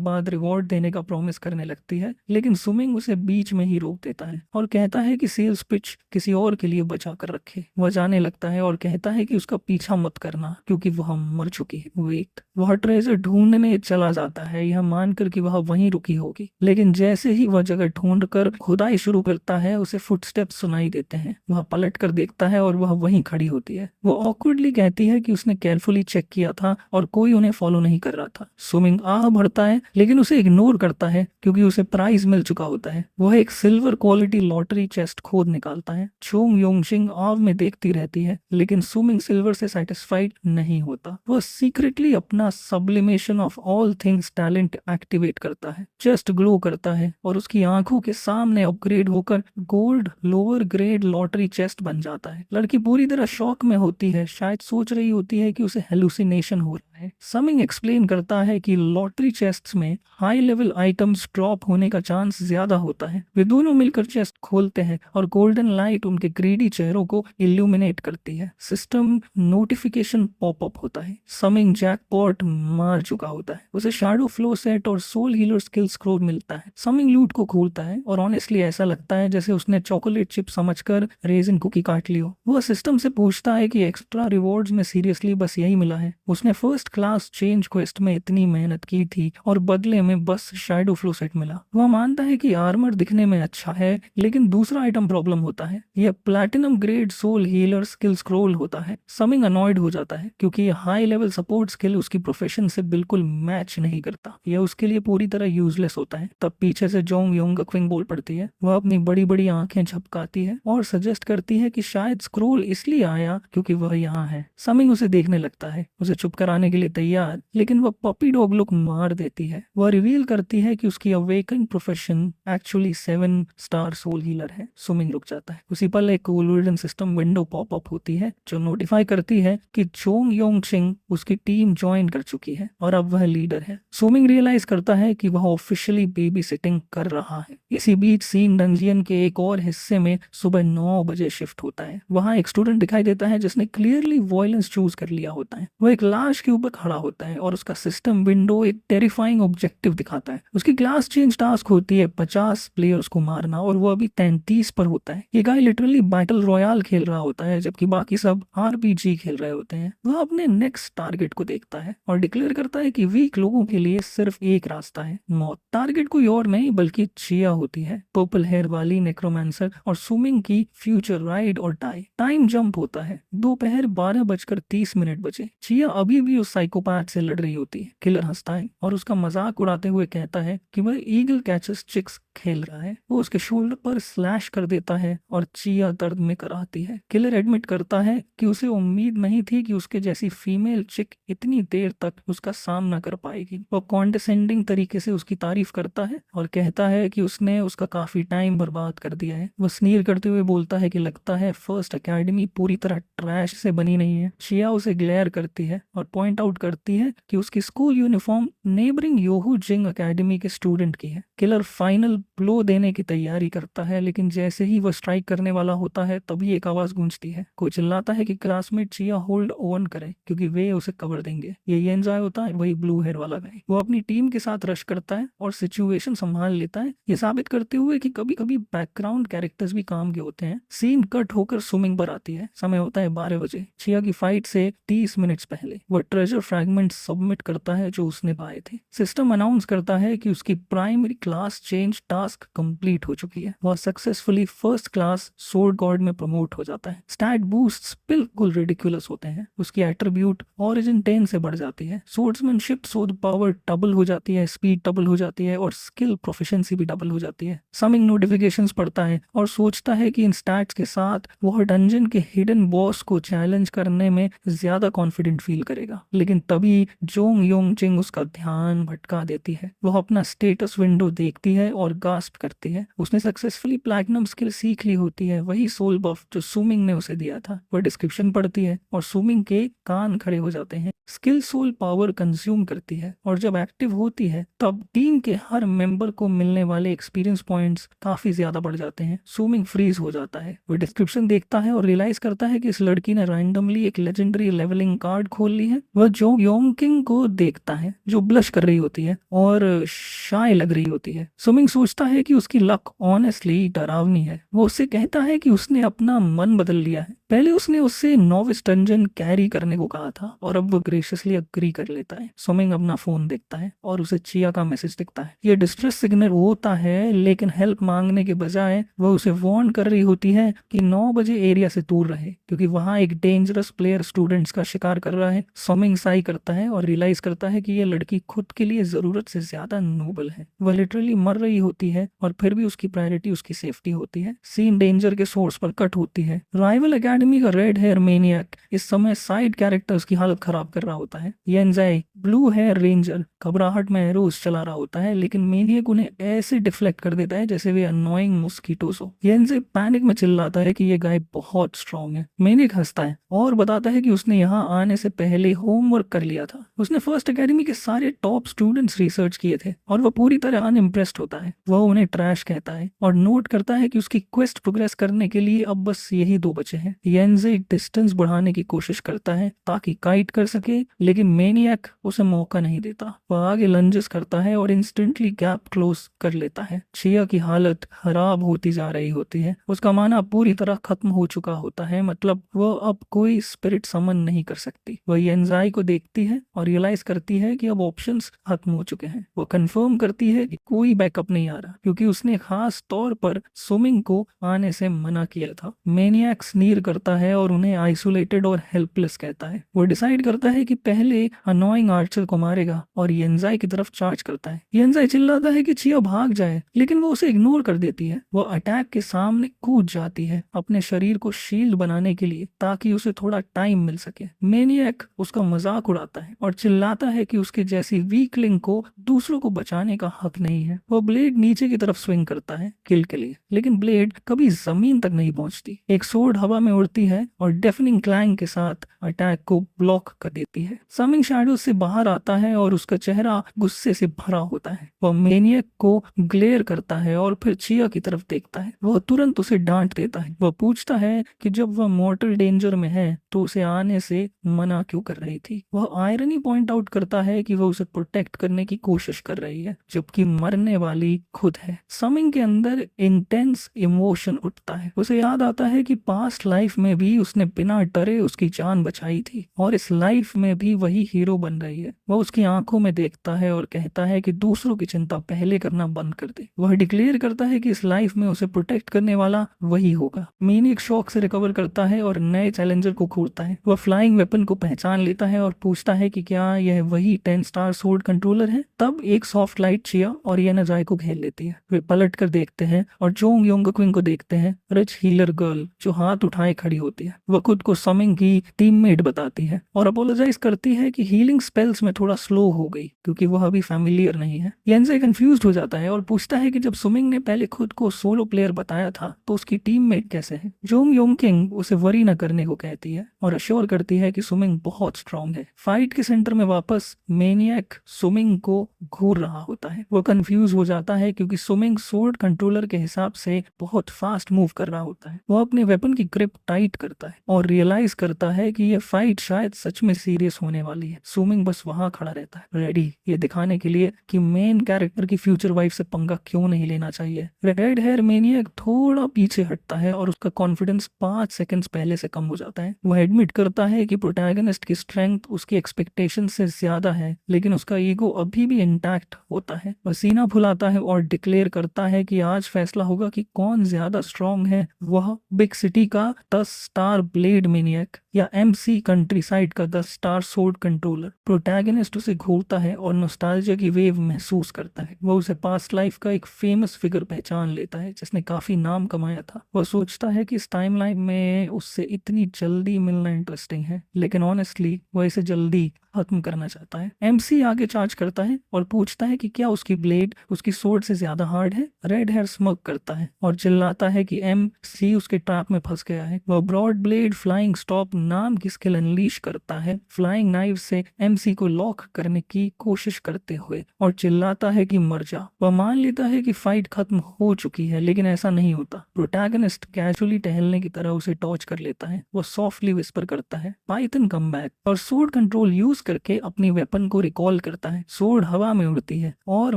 बाद रिवॉर्ड देने का प्रॉमिस करने लगती है, लेकिन सुमिंग उसे बीच में ही रोक देता है और कहता है कि सेल्स पिच किसी और के लिए बचा कर रखे। वह जाने लगता है और कहता है कि उसका पीछा मत करना क्योंकि वह मर चुकी है। वेट, वह ट्रेजर ढूंढने चला जाता है यह मानकर कि वह वहीं रुकी होगी, लेकिन जैसे ही वह जगह ढूंढ कर खुदाई शुरू करता है उसे फुटस्टेप्स सुनाई देते हैं। वह पलट कर देखता है और वह वहीं खड़ी होती है। वो ऑकवर्डली कहती है कि उसने केयरफुली चेक किया था और कोई उन्हें फॉलो नहीं कर रहा था। सुमिंग आह भरता है लेकिन उसे इग्नोर करता है क्योंकि उसे प्राइज मिल चुका होता है। वह एक सिल्वर क्वालिटी लॉटरी चेस्ट खोद निकालता है। जोंग योंग चिंग आव में देखती रहती है, लेकिन सुमिंग सिल्वर से सेटिस्फाइड नहीं होता। वह सीक्रेटली अपना sublimation of all things talent activate करता है। चेस्ट ग्लो करता है और उसकी आंखों के सामने अपग्रेड होकर gold lower grade lottery chest बन जाता है। लड़की पूरी तरह शॉक में होती है, शायद सोच रही होती है कि उसे हेलुसिनेशन हो रहा है। समिंग एक्सप्लेन करता है कि लॉटरी चेस्ट्स में हाई लेवल आइटम्स ड्रॉप होने का चांस ज्यादा होता है। वे दोनों मिलकर चेस्ट खोलते हैं और गोल्डन लाइट उनके ग्रीडी चेहरों को इल्यूमिनेट करती है। सिस्टम नोटिफिकेशन पॉपअप होता है। समिंग जैकपॉट मार चुका होता है। उसे शैडो फ्लो सेट और सोल हीलर स्किल स्क्रोल मिलता है। समिंग लूट को खोलता है और ऑनेस्टली ऐसा लगता है जैसे उसने चॉकलेट चिप समझकर रेजिन कुकी काट ली हो। वह सिस्टम से पूछता है कि एक्स्ट्रा रिवॉर्ड्स में सीरियसली बस यही मिला है। उसने फर्स्ट क्लास चेंज क्वेस्ट में इतनी मेहनत की थी और बदले में बस शैडो फ्लो सेट मिला। वह मानता है कि आर्मर दिखने में अच्छा है, लेकिन दूसरा आइटम प्रॉब्लम होता है। यह platinum grade soul healer skill scroll होता है। समिंग अनॉयड हो जाता है क्योंकि यह हाई लेवल सपोर्ट स्किल उसकी प्रोफेशन से बिल्कुल मैच नहीं करता। यह उसके लिए पूरी तरह यूजलेस होता है। तब पीछे से जोंग योंग क्विंग बोल पड़ती है। वह अपनी बड़ी बड़ी आंखें झपकाती है और सजेस्ट करती है कि शायद स्क्रोल इसलिए आया क्योंकि वह यहाँ है। समिंग उसे देखने लगता है, उसे चुप कराने के लिए तैयार, लेकिन वह पपी डॉग लुक मार देती है। वह रिवील करती है कि उसकी awaken profession actually 7 star soul healer है। सुमिंग रुक जाता है। उसी पल एक collusion system window pop up होती है जो नोटिफाई करती है कि जोंग योंग चिंग उसकी टीम ज्वाइन कर चुकी है और अब वह लीडर है। सुमिंग रियलाइज करता है कि वह ऑफिशियली बेबी सिटिंग कर रहा है। इसी बीच सीन डंजियन के एक और हिस्से में सुबह 9 बजे शिफ्ट होता है। वहां एक स्टूडेंट दिखाई देता है जिसने क्लियरली वॉयलेंस चूज कर लिया होता है। वह एक लाश के ऊपर खड़ा होता है और उसका सिस्टम विंडो एक टेरिफाइंग ऑब्जेक्टिव दिखाता है। उसकी क्लास चेंज टास्क होती है 50 प्लेयर्स को मारना और वो अभी 33 पर होता है। ये गाय लिटरली बैटल रॉयल खेल रहा होता है जबकि बाकी सब आरपीजी खेल रहे होते हैं। वह अपने नेक्स्ट टारगेट को देखता है और डिक्लेयर करता है कि वीक लोगों के लिए सिर्फ एक रास्ता है, मौत। टारगेट कोई और नहीं बल्कि चिया होती है, पर्पल हेयर वाली नेक्रोमैंसर, और सुमिंग की फ्यूचर राइड और डाई। टाइम जंप होता है। दोपहर 12:30 बजे। चिया अभी भी उस साइकोपैथ से लड़ रही होती है। किलर हंसता है और उसका मजाक उड़ाते हुए कहता है कि वह ईगल कैचेस चिक्स खेल रहा है। वो उसके शोल्डर पर स्लैश कर देता है और चिया दर्द में कराती है। किलर एडमिट करता है कि उसे उम्मीद नहीं थी कि उसके जैसी फीमेल चिक इतनी देर तक उसका सामना कर पाएगी। वो कॉन्डेसेंडिंग तरीके से उसकी तारीफ करता है और कहता है कि उसने उसका काफी टाइम बर्बाद कर दिया है। वो स्नीर करते हुए बोलता है कि लगता है फर्स्ट एकेडमी पूरी तरह ट्रैश से बनी नहीं है। चिया उसे ग्लेयर करती है और पॉइंट आउट करती है कि उसकी स्कूल यूनिफॉर्म नेबरिंग योहू जिंग एकेडमी के स्टूडेंट की है। किलर फाइनल ब्लो देने की तैयारी करता है, लेकिन जैसे ही वह स्ट्राइक करने वाला होता है तभी एक आवाज गूंजती है। कोई चिल्लाता है कि क्लासमेट चिया होल्ड ऑन करे क्योंकि वे उसे कवर देंगे। ये एंजॉय होता है, वही ब्लू हेयर वाला गाय। वो अपनी टीम के साथ रश करता है और सिचुएशन संभाल लेता है, ये साबित करते हुए कि कभी कभी बैकग्राउंड कैरेक्टर्स भी काम के होते हैं। सीन कट होकर स्विमिंग पर आती है। समय होता है 12 बजे। चिया की फाइट से 30 मिनट्स पहले वह ट्रेजर फ्रैगमेंट सबमिट करता है जो उसने पाए थे। सिस्टम अनाउंस करता है कि उसकी primary class change task complete हो चुकी है। वह successfully first class sword God में प्रमोट हो जाता है। स्टैट बूस्ट्स बिल्कुल रिडिकुलस होते हैं। उसकी एट्रीब्यूट ओरिजिन 10 से बढ़ जाती है। सोर्ड्समैनशिप सोर्ड पावर डबल हो जाती है, स्पीड डबल हो जाती है और स्किल प्रोफिशिएंसी भी डबल हो जाती है। समिंग नोटिफिकेशंस पढ़ता है और सोचता है कि इन स्टैट्स के साथ वह डंजन के हिडन बॉस को चैलेंज करने में ज्यादा कॉन्फिडेंट फील करेगा। लेकिन तभी जोंग योंग चिंग उसका ध्यान भटका देती है। वह अपना स्टेटस विंडो देखती है और गास्प करती है। उसने सक्सेसफुली प्लैटिनम स्किल सीख ली होती है, वही सोल बफ जो सुमिंग ने उसे दिया था। वह डिस्क्रिप्शन पढ़ती है और सुमिंग के कान खड़े हो जाते हैं। स्किल सोल पावर कंज्यूम करती है और जब एक्टिव होती है तब टीम के हर मेंबर को मिलने वाले एक्सपीरियंस पॉइंट्स काफी ज्यादा बढ़ जाते हैं। सुमिंग फ्रीज हो जाता है। वह डिस्क्रिप्शन देखता है और रियलाइज करता है कि इस लड़की ने रैंडमली एक लेजेंडरी लेवलिंग कार्ड खोल ली है। वह जो योंगकिंग को देखता है जो ब्लश कर रही होती है और शाय लग रही होती है। सुमिंग सोचता है कि उसकी लक ऑनेस्टली डरावनी है। वो उससे कहता है कि उसने अपना मन बदल लिया है। पहले उसने उससे नोविस डंजन कैरी करने को कहा था और अब वो ग्रेशियसली अग्री कर लेता है। सुमिंग अपना फोन देखता है और उसे चिया का मैसेज दिखता है। ये डिस्ट्रेस सिग्नल होता है, लेकिन हेल्प मांगने के बजाय वह उसे वार्न कर रही होती है कि 9 बजे एरिया से दूर रहे क्योंकि वहां एक डेंजरस प्लेयर स्टूडेंट्स का शिकार कर रहा है। सुमिंग साई करता है और रियलाइज करता है कि ये लड़की खुद के लिए जरूरत से ज्यादा नोबल है। वह लिटरली मर रही होती है और फिर भी उसकी प्रायोरिटी उसकी सेफ्टी होती है। सीन डेंजर के सोर्स पर कट होती है। राइवल एकेडमी का रेड हेयर मेनियक इस समय साइड कैरेक्टर्स की हालत खराब कर रहा होता है। येंजाई ब्लू हेयर रेंजर घबराहट में एरोस चला रहा होता है, लेकिन मेनियक उन्हें ऐसे डिफ्लेक्ट कर देता है जैसे वे अनोइंग मॉस्किटोस हो। येंजाई पैनिक में चिल्लाता है कि ये गाय बहुत स्ट्रांग है। मेनियक हंसता है और बताता है कि उसने यहाँ आने से पहले होमवर्क कर लिया था। उसने फर्स्ट एकेडमी के सारे टॉप स्टूडेंट्स रिसर्च किए थे और वह पूरी तरह अनइम्प्रेस्ड होता है। वह उन्हें ट्रैश कहता है और नोट करता है कि उसकी क्वेस्ट प्रोग्रेस करने के लिए अब बस यही 2 बचे हैं। येंजाई डिस्टेंस बढ़ाने की कोशिश करता है ताकि काइट कर सके, लेकिन मेनियक उसे मौका नहीं देता। वह आगे लंजेस करता है और इंस्टेंटली गैप क्लोज कर लेता है। चिया की हालत खराब होती जा रही होती है। उसका माना पूरी तरह खत्म हो चुका होता है, मतलब वह अब कोई स्पिरिट समन नहीं कर सकती। वह येंजाई को देखती है और रियलाइज करती है कि अब ऑप्शंस खत्म हो चुके हैं। वो कंफर्म करती है कि कोई बैकअप नहीं आ रहा क्योंकि उसने खास तौर पर सुमिंग को आने से मना किया था। मेनियक स्नीर करता है और उन्हें आइसोलेटेड और हेल्पलेस कहता है। वो डिसाइड करता है कि पहले अनोइंग आर्चर को मारेगा और येंजाई की तरफ चार्ज करता है। येंजाई चिल्लाता है कि चिया भाग जाए, लेकिन वो उसे इग्नोर कर देती है। वो अटैक के सामने कूद जाती है अपने शरीर को शील्ड बनाने के लिए ताकि उसे थोड़ा टाइम मिल सके। मेनियक उसका मजाक उड़ाता है और चिल्लाता है कि उसके जैसी वीकलिंग को दूसरों को बचाने का हक नहीं है। वो ब्लेड नीचे की तरफ स्विंग करता है किल के लिए, लेकिन ब्लेड कभी जमीन तक नहीं पहुंचती। एक सोर्ड हवा में उड़ती है और डेफनिंग क्लैंग के साथ अटैक को ब्लॉक कर देती है। समिंग शैडो से बाहर आता है और उसका चेहरा गुस्से से भरा होता है। वह मेनियक को ग्लेयर करता है और फिर चिया की तरफ देखता है। वह तुरंत उसे डांट देता है। वह पूछता है कि जब वह मॉर्टल डेंजर में है तो उसे आने से मना क्यों कर रही थी। वह आयरनी पॉइंट आउट करता है कि वह उसे प्रोटेक्ट करने की कोशिश कर रही है जबकि मरने वाली खुद है। समिंग के अंदर इंटेंस इमोशन उठता है। उसे याद आता है कि पास्ट लाइफ लाइफ में भी उसने बिना डरे उसकी जान बचाई थी और इस लाइफ में भी वही हीरो बन रही है। वह उसकी आंखों में देखता है और कहता है कि दूसरों की चिंता पहले करना बंद कर दे। वह डिक्लेयर करता है कि इस लाइफ में उसे प्रोटेक्ट करने वाला वही होगा। मेनियक शॉक से रिकवर करता है और नए चैलेंजर को खोजता है। वह फ्लाइंग वेपन को पहचान लेता है और पूछता है कि क्या यह वही 10 स्टार सोर्ड कंट्रोलर है। तब एक सॉफ्ट लाइट चिया और येना जाय को घेर लेती है। वे पलट कर देखते हैं और जोंग योंगक्विंग को देखते हैं, रिच हीलर गर्ल जो हाथ उठाए खड़ी होती है। वह खुद को समिंग की टीममेट बताती है और अपोलोजाइज करती है कि हीलिंग स्पेल्स में थोड़ा स्लो हो गई क्योंकि वह अभी फैमिलियर नहीं है। येनज़ाई कंफ्यूज्ड हो जाता है और पूछता है कि जब सुमिंग ने पहले खुद को सोलो प्लेयर बताया था तो उसकी टीममेट कैसे है। जोंग योंगकिंग उसे वरी न करने को कहती है और अश्योर करती है कि सुमिंग बहुत स्ट्रांग है। फाइट के सेंटर में वापस मेनियक सुमिंग को घूर रहा होता है। वह कंफ्यूज हो जाता है क्योंकि सुमिंग सोर्ड कंट्रोलर के हिसाब से बहुत फास्ट मूव कर रहा होता है। वह अपने वेपन की ग्रिप टाइट करता है और रियलाइज करता है कि यह फाइट शायद सच में सीरियस होने वाली है। सुमिंग बस वहां खड़ा रहता है, रेडी ये दिखाने के लिए कि मेन कैरेक्टर की फ्यूचर वाइफ से पंगा क्यों नहीं लेना चाहिए। रेड हेयर मेनियक थोड़ा पीछे हटता है और उसका कॉन्फिडेंस 5 सेकंड्स पहले से कम हो जाता है। वह एडमिट करता है कि प्रोटैगनिस्ट की स्ट्रेंथ उसकी एक्सपेक्टेशन से ज्यादा है, लेकिन उसका ईगो अभी भी इंटैक्ट होता है। वह सीना फुलाता है और डिक्लेयर करता है कि आज फैसला होगा कि कौन ज्यादा स्ट्रांग है, वह बिग सिटी का 10 स्टार ब्लेड मेनियक या MC कंट्रीसाइड का 10 स्टार सोर्ड कंट्रोलर। प्रोटैगनिस्ट उसे घूरता है और नॉस्टैल्जिया की वेव महसूस करता है। वह उसे पास्ट लाइफ का एक फेमस फिगर पहचान लेता है जिसने काफी नाम कमाया था। वह सोचता है कि इस टाइमलाइन में उससे इतनी जल्दी मिलना इंटरेस्टिंग है, लेकिन ऑनेस्टली वह इसे जल्दी खत्म करना चाहता है। MC आगे चार्ज करता है और पूछता है कि क्या उसकी ब्लेड उसकी सोर्ड से ज्यादा हार्ड है। रेड हेयर स्मग करता है और चिल्लाता है कि MC उसके ट्रैप में फंस गया है। वह ब्रॉड ब्लेड फ्लाइंग स्टॉप नाम की स्किल अनलीश करता है, फ्लाइंग नाइफ से MC को लॉक करने की कोशिश करते हुए, और चिल्लाता है कि मर जा। वह मान लेता है कि फाइट खत्म हो चुकी है, लेकिन ऐसा नहीं होता। प्रोटैगनिस्ट कैजुअली टहलने की तरह उसे टॉर्च कर लेता है। वह सॉफ्टली विस्पर करता है, पाइथन कम बैक, और सोर्ड कंट्रोल यूज करके अपनी वेपन को रिकॉल करता है। सोर्ड हवा में उड़ती है और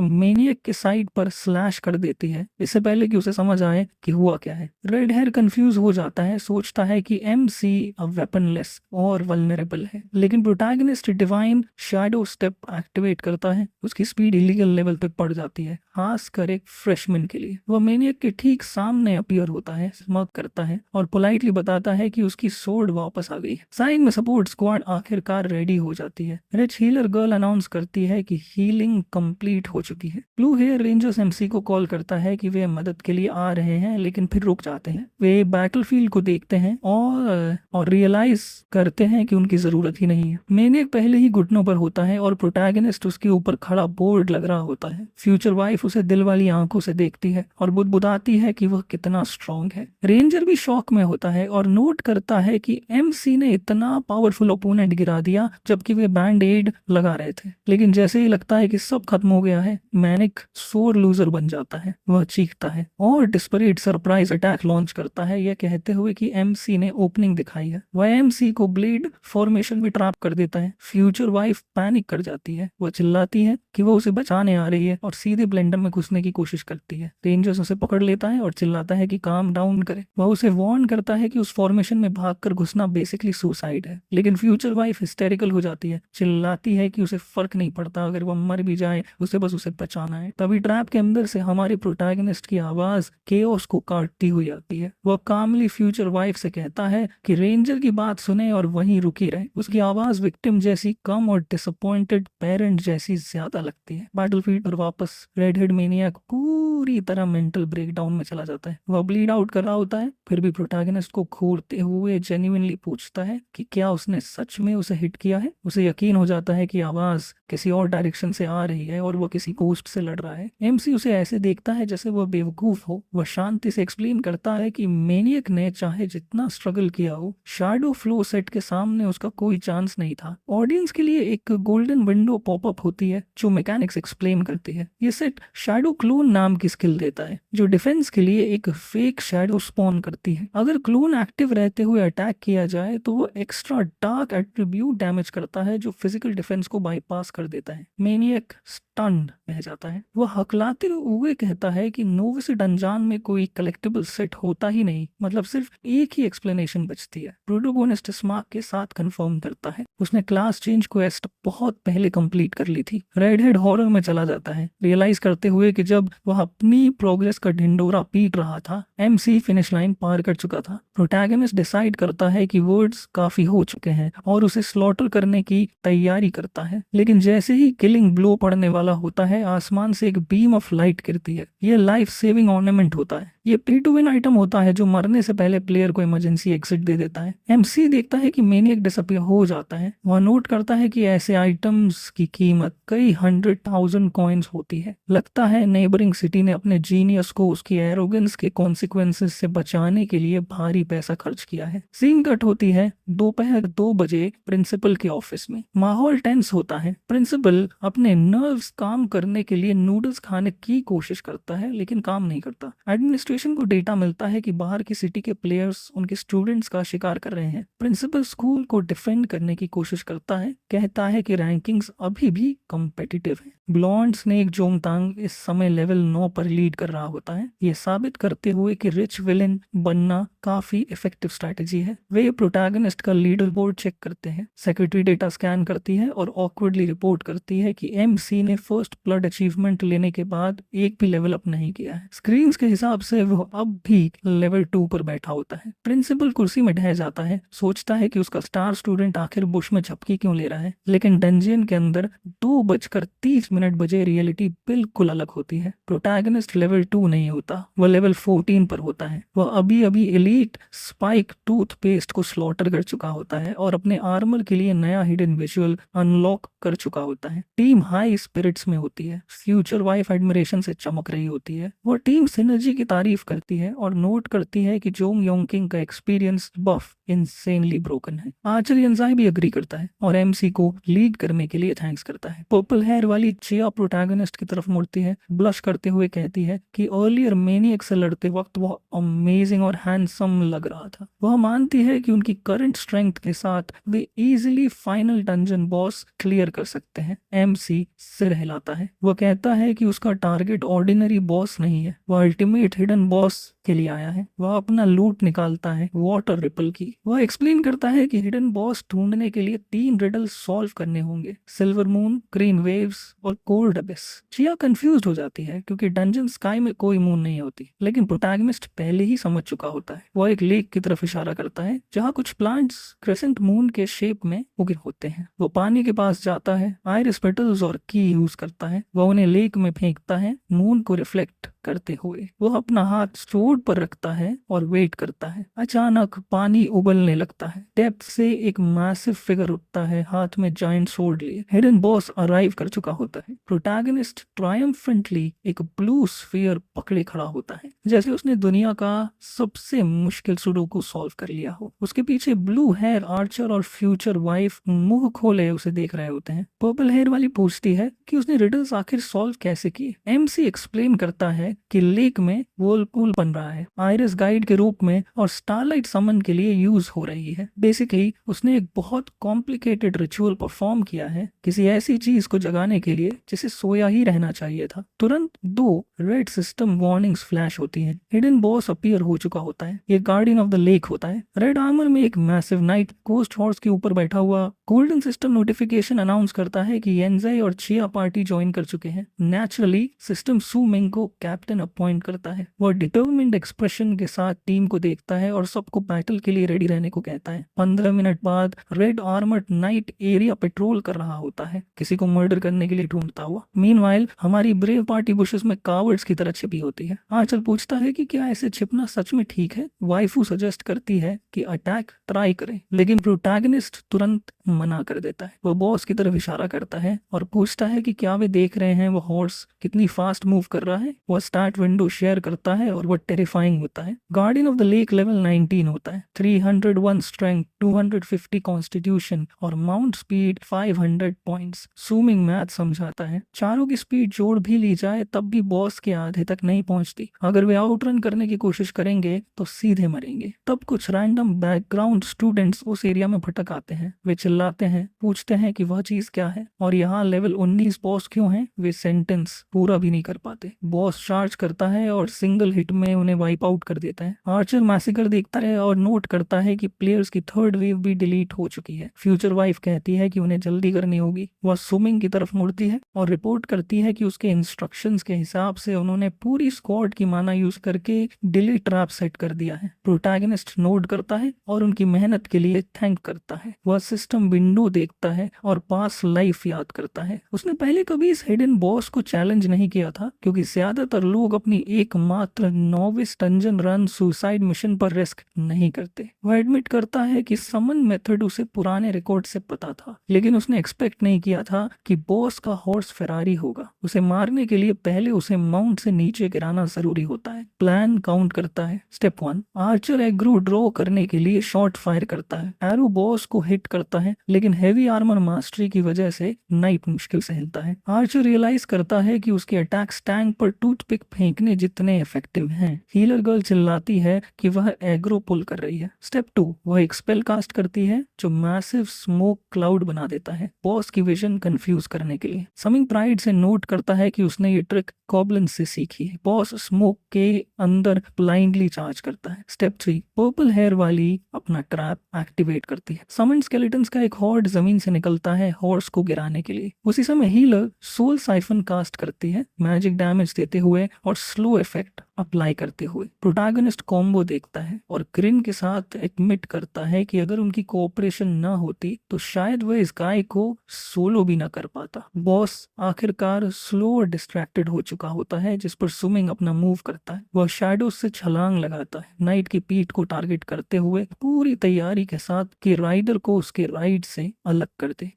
मेनियक के साइड पर स्लैश कर देती है, इससे पहले कि उसे समझ आए कि हुआ क्या है। रेड हेयर कंफ्यूज हो जाता है, सोचता है कि MC अब वेपनलेस और वल्नरेबल है, लेकिन protagonist divine shadow step activate करता है। उसकी स्पीड इलीगल लेवल तक बढ़ जाती है, खासकर एक फ्रेशमैन के लिए। वह मेनियक के ठीक सामने अपीयर होता है, स्मग करता है और पोलाइटली बताता है कि उसकी सोर्ड वापस आ गई है। साइन में सपोर्ट स्क्वाड आखिरकार रेडी हो जाती है। रिच हीलर गर्ल अनाउंस करती है कि हीलिंग कंप्लीट हो चुकी है। ब्लू हेयर रेंजर्स MC को कॉल करता है कि वे मदद के लिए आ रहे हैं, लेकिन फिर रुक जाते हैं। वे बैटलफील्ड को देखते हैं और रियलाइज करते हैं कि उनकी जरूरत ही नहीं है। मेनियक पहले ही घुटनों पर होता है और प्रोटैगनिस्ट उसके ऊपर खड़ा बोर्ड लग रहा होता है। फ्यूचर वाइफ उसे दिल वाली आंखों से देखती है और बुदबुदाती है कि वह कितना स्ट्रांग है। रेंजर भी शॉक में होता है और नोट करता है कि MC ने इतना पावरफुल ओपोनेंट गिरा दिया जबकि वे बैंड एड लगा रहे थे। लेकिन जैसे ही लगता है कि सब खत्म हो गया है, मैनिक सोर लूजर बन जाता है। वह चीखता है और डिस्परेट सरप्राइज अटैक लॉन्च करता है, यह कहते हुए कि MC ने ओपनिंग दिखाई है। वह MC को ब्लेड फॉर्मेशन में ट्रैप कर देता है। फ्यूचर वाइफ पैनिक कर जाती है। वह चिल्लाती है कि वो उसे बचाने आ रही है और सीधे ब्लेंडर में घुसने की कोशिश करती है। रेंजर्स उसे पकड़ लेता है और चिल्लाता है कि काम डाउन करे। वह उसे वार्न करता है कि उस फॉर्मेशन में भागकर घुसना बेसिकली सुसाइड है, लेकिन फ्यूचर वाइफ हिस्टेरिकल हो जाती है, चिल्लाती है कि उसे फर्क नहीं पड़ता, अगर वह मर भी जाए उसे बस उसे बचाना है। तभी ट्रैप के अंदर से हमारे प्रोटैगनिस्ट की आवाज केओस को काटती हुई आती है। वह कामली फ्यूचर वाइफ से कहता है कि रेंजर की बात सुने और वहीं रुकी रहे। उसकी आवाज विक्टिम जैसी कम और डिसअपॉइंटेड पेरेंट जैसी ज्यादा लगती है। बैटलफील्ड पर वापस रेड हेड मेनियक पूरी तरह मेंटल ब्रेकडाउन में चला जाता है। वह ब्लीड आउट कर रहा होता है, फिर भी प्रोटैगनिस्ट को घूरते हुए जेन्युइनली पूछता है कि क्या उसने सच में उसे हिट किया है। उसे यकीन हो जाता है कि आवाज किसी और डायरेक्शन से आ रही है और वो किसी गोस्ट से लड़ रहा है। MC उसे ऐसे देखता है जैसे वह बेवकूफ हो। वह शांति से एक्सप्लेन करता है कि मेनियक ने चाहे जितना स्ट्रगल किया हो, शैडो फ्लो सेट के सामने उसका कोई चांस नहीं था। ऑडियंस के लिए एक गोल्डन विंडो पॉपअप होती है जो मैकेनिक्स एक्सप्लेन करती है। ये सेट शैडो क्लोन नाम की स्किल देता है जो डिफेंस के लिए एक फेक शैडो स्पॉन करती है। अगर क्लोन एक्टिव रहते हुए अटैक किया जाए तो वो एक्स्ट्रा डार्क एट्रीब्यूट डैमेज करता है जो फिजिकल डिफेंस को बाईपास कर देता है। मेनियक स्टन्ड रह जाता है। वह हकलाते हुए कहता है कि नोविसिड अनजान में कोई कलेक्टिबल सेट होता ही नहीं, मतलब सिर्फ एक ही एक्सप्लेनेशन बचती है। प्रोटोगोनिस्ट स्मार्क के साथ कंफर्म करता है उसने क्लास चेंज क्वेस्ट बहुत पहले कंप्लीट कर ली थी। रेड हेड हॉरर में चला जाता है, रियलाइज करते हुए कि जब वह अपनी प्रोग्रेस का ढिंडोरा पीट रहा था, MC फिनिश लाइन पार कर चुका था। प्रोटैगनिस्ट डिसाइड करता है कि वर्ड्स काफी हो चुके हैं और उसे स्लॉटर करने की तैयारी करता है, लेकिन जैसे ही किलिंग ब्लो पड़ने वाला होता है, आसमान से एक बीम ऑफ लाइट गिरती है। यह लाइफ सेविंग ऑर्नामेंट होता है। ये पे टू विन आइटम होता है जो मरने से पहले प्लेयर को इमरजेंसी एग्जिट दे देता है। MC देखता है कि मेनियक डिसअपीयर हो जाता है। वह नोट करता है कि ऐसे आइटम्स की कीमत कई 100,000 कॉइन्स होती है। लगता है नेबरिंग सिटी ने अपने जीनियस को उसकी एरोगेंस के कॉन्सिक्वेंसेस से बचाने के लिए भारी पैसा खर्च किया है। सीन कट होती है दोपहर 2 बजे प्रिंसिपल के ऑफिस में। माहौल टेंस होता है। प्रिंसिपल अपने नर्व्स काम करने के लिए नूडल्स खाने की कोशिश करता है, लेकिन काम नहीं करता। एडमिनिस्ट्रेशन को डेटा मिलता है कि बाहर की सिटी के प्लेयर्स उनके स्टूडेंट्स का शिकार कर रहे हैं। प्रिंसिपल स्कूल को डिफेंड करने की कोशिश करता है, कहता है कि रैंकिंग्स अभी भी कम्पिटिटिव है। ब्लॉन्ड स्नेक जोंगतांग इस समय लेवल 9 पर लीड कर रहा होता है, ये साबित करते हुए कि रिच विलेन बनना काफी इफेक्टिव स्ट्रैटेजी है। वे प्रोटैगनिस्ट का लीडर बोर्ड चेक करते हैं। सेक्रेटरी डेटा स्कैन करती है और ऑकवर्डली रिपोर्ट करती है कि MC ने फर्स्ट ब्लड अचीवमेंट लेने के बाद एक भी लेवल अप नहीं किया है। स्क्रीन के हिसाब से वो अब भी लेवल 2 पर बैठा होता है। प्रिंसिपल कुर्सी में ढह जाता है, सोचता है कि उसका स्टार स्टूडेंट आखिर बुश में झपकी क्यों ले रहा है, लेकिन डंजियन के अंदर 2:30 बजे रियलिटी बिल्कुल अलग होती है। प्रोटैगनिस्ट लेवल 2 नहीं होता, वह लेवल 14 पर होता है। वह अभी अभी एलीट स्पाइक टूथपेस्ट को स्लॉटर कर चुका होता है और अपने आर्मर के लिए नया हिडन विजुअल अनलॉक कर चुका होता है। टीम हाई स्पिरिट्स में होती है, फ्यूचर वाइफ एडमिरेशन से चमक रही होती है। वो टीम सिनर्जी की तारीफ करती है और नोट करती है कि जोंग योंकिंग का एक्सपीरियंस बफ इंसेनली ब्रोकन है। आर्चर यंजाई भी एग्री करता है और MC को लीड करने के लिए थैंक्स करता है। पर्पल हेयर वाली चिया प्रोटैगनिस्ट की तरफ मुड़ती है, ब्लश करते हुए कहती है कि अर्लियर मेनियक से लड़ते वक्त वह अमेजिंग और हैंडसम लग रहा था। वह मानती है कि उनकी करंट स्ट्रेंथ के साथ वे easily final dungeon boss clear कर सकते हैं। MC सिर हिलाता है। वह कहता है कि उसका टारगेट ऑर्डिनरी बॉस नहीं है, वह अल्टीमेट हिडन बॉस के लिए आया है। वह अपना लूट निकालता है वाटर रिपल की। वह एक्सप्लेन करता है कि हिडन बॉस ढूंढने के लिए 3 रिडल सॉल्व करने होंगे, सिल्वर मून, ग्रीन वेव्स और कोल्ड अबिस। चिया कंफ्यूज हो जाती है क्योंकि डंजन स्काई में कोई मून नहीं होती, लेकिन प्रोटैगनिस्ट पहले ही समझ चुका होता है। वह एक लेक की तरफ इशारा करता है जहाँ कुछ प्लांट्स क्रेसेंट मून के शेप में उगे होते हैं। वो पानी के पास जाता है, आयरिस पेटल्स और की यूज करता है। वह उन्हें लेक में फेंकता है, मून को रिफ्लेक्ट करते हुए। वह अपना हाथ स्वॉर्ड पर रखता है और वेट करता है। अचानक पानी उबलने लगता है। डेप्थ से एक मैसिव फिगर उठता है, हाथ में जायंट स्वॉर्ड लिए। हिडन बॉस अराइव कर चुका होता है। प्रोटैगनिस्ट ट्रायम्फेंटली एक ब्लू स्फीयर पकड़े खड़ा होता है, जैसे उसने दुनिया का सबसे मुश्किल सुडोकू सॉल्व कर लिया हो। उसके पीछे ब्लू हेयर आर्चर और फ्यूचर वाइफ मुंह खोले उसे देख रहे होते हैं। पर्पल हेयर वाली पूछती है कि उसने रिडल्स आखिर सॉल्व कैसे किए। MC एक्सप्लेन करता है कि लेक में व्हर्लपूल बन रहा है, आयरिस गाइड के रूप में और स्टारलाइट समन के लिए यूज हो रही है। बेसिकली उसने एक बहुत कॉम्प्लिकेटेड रिचुअल परफॉर्म किया है किसी ऐसी चीज को जगाने के लिए जिसे सोया ही रहना चाहिए था। तुरंत 2 रेड सिस्टम वार्निंग्स फ्लैश होती हैं। हिडन बॉस अपीयर हो चुका होता है। ये गार्डियन ऑफ द लेक होता है। रेड आर्मर में एक मैसिव नाइट कोस्ट हॉर्स के ऊपर बैठा हुआ। गोल्डन सिस्टम नोटिफिकेशन अनाउंस करता है कि येंजाई और चिया पार्टी ज्वाइन कर चुके हैं। नेचुरली सिस्टम सू मिंग को कैप्टन अपॉइंट करता है। वह डिटर्मिन्ड एक्सप्रेशन के साथ टीम को देखता है और सबको बैटल के लिए रेडी रहने को कहता है। 15 मिनट बाद red armoured night area petrol कर रहा होता है, किसी को मर्डर करने के लिए ढूंढता हुआ। मीनवाइल हमारी ब्रेव पार्टी बुशेस में कावर्ड्स की तरह छिपी होती है। आंचल पूछता है कि क्या ऐसे छिपना सच में ठीक है। वाइफू सजेस्ट करती है कि अटैक ट्राई करें, लेकिन प्रोटैगनिस्ट तुरंत मना कर देता है। वह बॉस की तरफ इशारा करता है और पूछता है कि क्या वे देख रहे हैं वो हॉर्स कितनी फास्ट मूव कर रहा है। वह स्टार्ट विंडो शेयर करता है और वह टेरिफाइंग होता है। Guardian of the lake level 19 होता है। 301 स्ट्रेंथ, 250 कॉन्स्टिट्यूशन और माउंट स्पीड 500 पॉइंट्स। सूमिंग मैथ समझाता है चारों की स्पीड जोड़ भी ली जाए तब भी बॉस के आधे तक नहीं पहुंचती। अगर वे आउटरन करने की कोशिश करेंगे तो सीधे मरेंगे। तब कुछ रैंडम बैकग्राउंड स्टूडेंट्स उस एरिया में भटक आते हैं। वे चिल्ला जाते हैं, पूछते हैं कि वह चीज क्या है, और यहाँ लेवल 19 बॉस क्यों है, वे सेंटेंस पूरा भी नहीं कर पाते। बॉस चार्ज करता है और सिंगल हिट में उन्हें वाइप आउट कर देता है। आर्चर मैसेकर देखता है और नोट करता है कि प्लेयर्स की थर्ड वेव भी डिलीट हो चुकी है। फ्यूचर वाइफ कहती है कि उन्हें जल्दी करनी होगी। वह सुमिंग की तरफ मुड़ती है और रिपोर्ट करती है कि उसके इंस्ट्रक्शंस के हिसाब से उन्होंने पूरी स्क्वाड की माना यूज करके डिलीट ट्रैप सेट कर दिया है। प्रोटैगनिस्ट नोट करता है और उनकी मेहनत के लिए थैंक करता है। वह सिस्टम विंडो देखता है और पास लाइफ याद करता है। उसने पहले कभी इस हिडन बॉस को चैलेंज नहीं किया था, क्योंकि ज्यादातर लोग अपनी एकमात्र novice dungeon run suicide mission पर रिस्क नहीं करते। वह एडमिट करता है कि समन मेथड उसे पुराने रिकॉर्ड से पता था, लेकिन उसने एक्सपेक्ट नहीं किया था कि बॉस का हॉर्स फेरारी होगा। उसे मारने के लिए पहले उसे माउंट से नीचे गिराना जरूरी होता है। प्लान काउंट करता है। स्टेप 1, आर्चर एग्रो ड्रॉ करने के लिए शॉट फायर करता है। एरो बॉस को हिट करता है, लेकिन हेवी आर्मर मास्टरी की वजह से नाइफ मुश्किल से हिलता है। आर्चर रियलाइज करता है कि उसके अटैक्स टैंक पर टूथपिक फेंकने जितने इफेक्टिव हैं। हीलर गर्ल चिल्लाती है कि वह एग्रो पुल कर रही है। स्टेप 2, वह एक स्पेल कास्ट करती है जो मैसिव स्मोक क्लाउड बना देता है, बॉस की विजन कंफ्यूज करने के लिए। समिंग प्राइड से नोट करता है कि उसने ये ट्रिक गॉब्लिन से सीखी है। बॉस स्मोक के अंदर ब्लाइंडली चार्ज करता है। स्टेप 3, पर्पल हेयर वाली अपना ट्रैप एक्टिवेट करती है। समन स्केलेटन्स का एक हॉर्ड जमीन से निकलता है हॉर्स को गिराने के लिए। उसी समय हीलर सोल साइफन कास्ट करती है, मैजिक डैमेज देते हुए और स्लो इफेक्ट अप्लाई करते हुए। प्रोटैगनिस्ट कॉम्बो देखता है और ग्रिन के साथ एडमिट करता है कि अगर उनकी कोऑपरेशन न होती तो शायद वह इस गाय को सोलो भी न कर पाता। बॉस आखिरकार स्लो और डिस्ट्रैक्टेड हो चुका होता है, जिस पर सुमिंग अपना मूव करता है। वह शैडो से छलांग लगाता है, नाइट की पीठ को टारगेट करते हुए पूरी तैयारी के साथ कि राइडर को उसके राइड से अलग कर दे।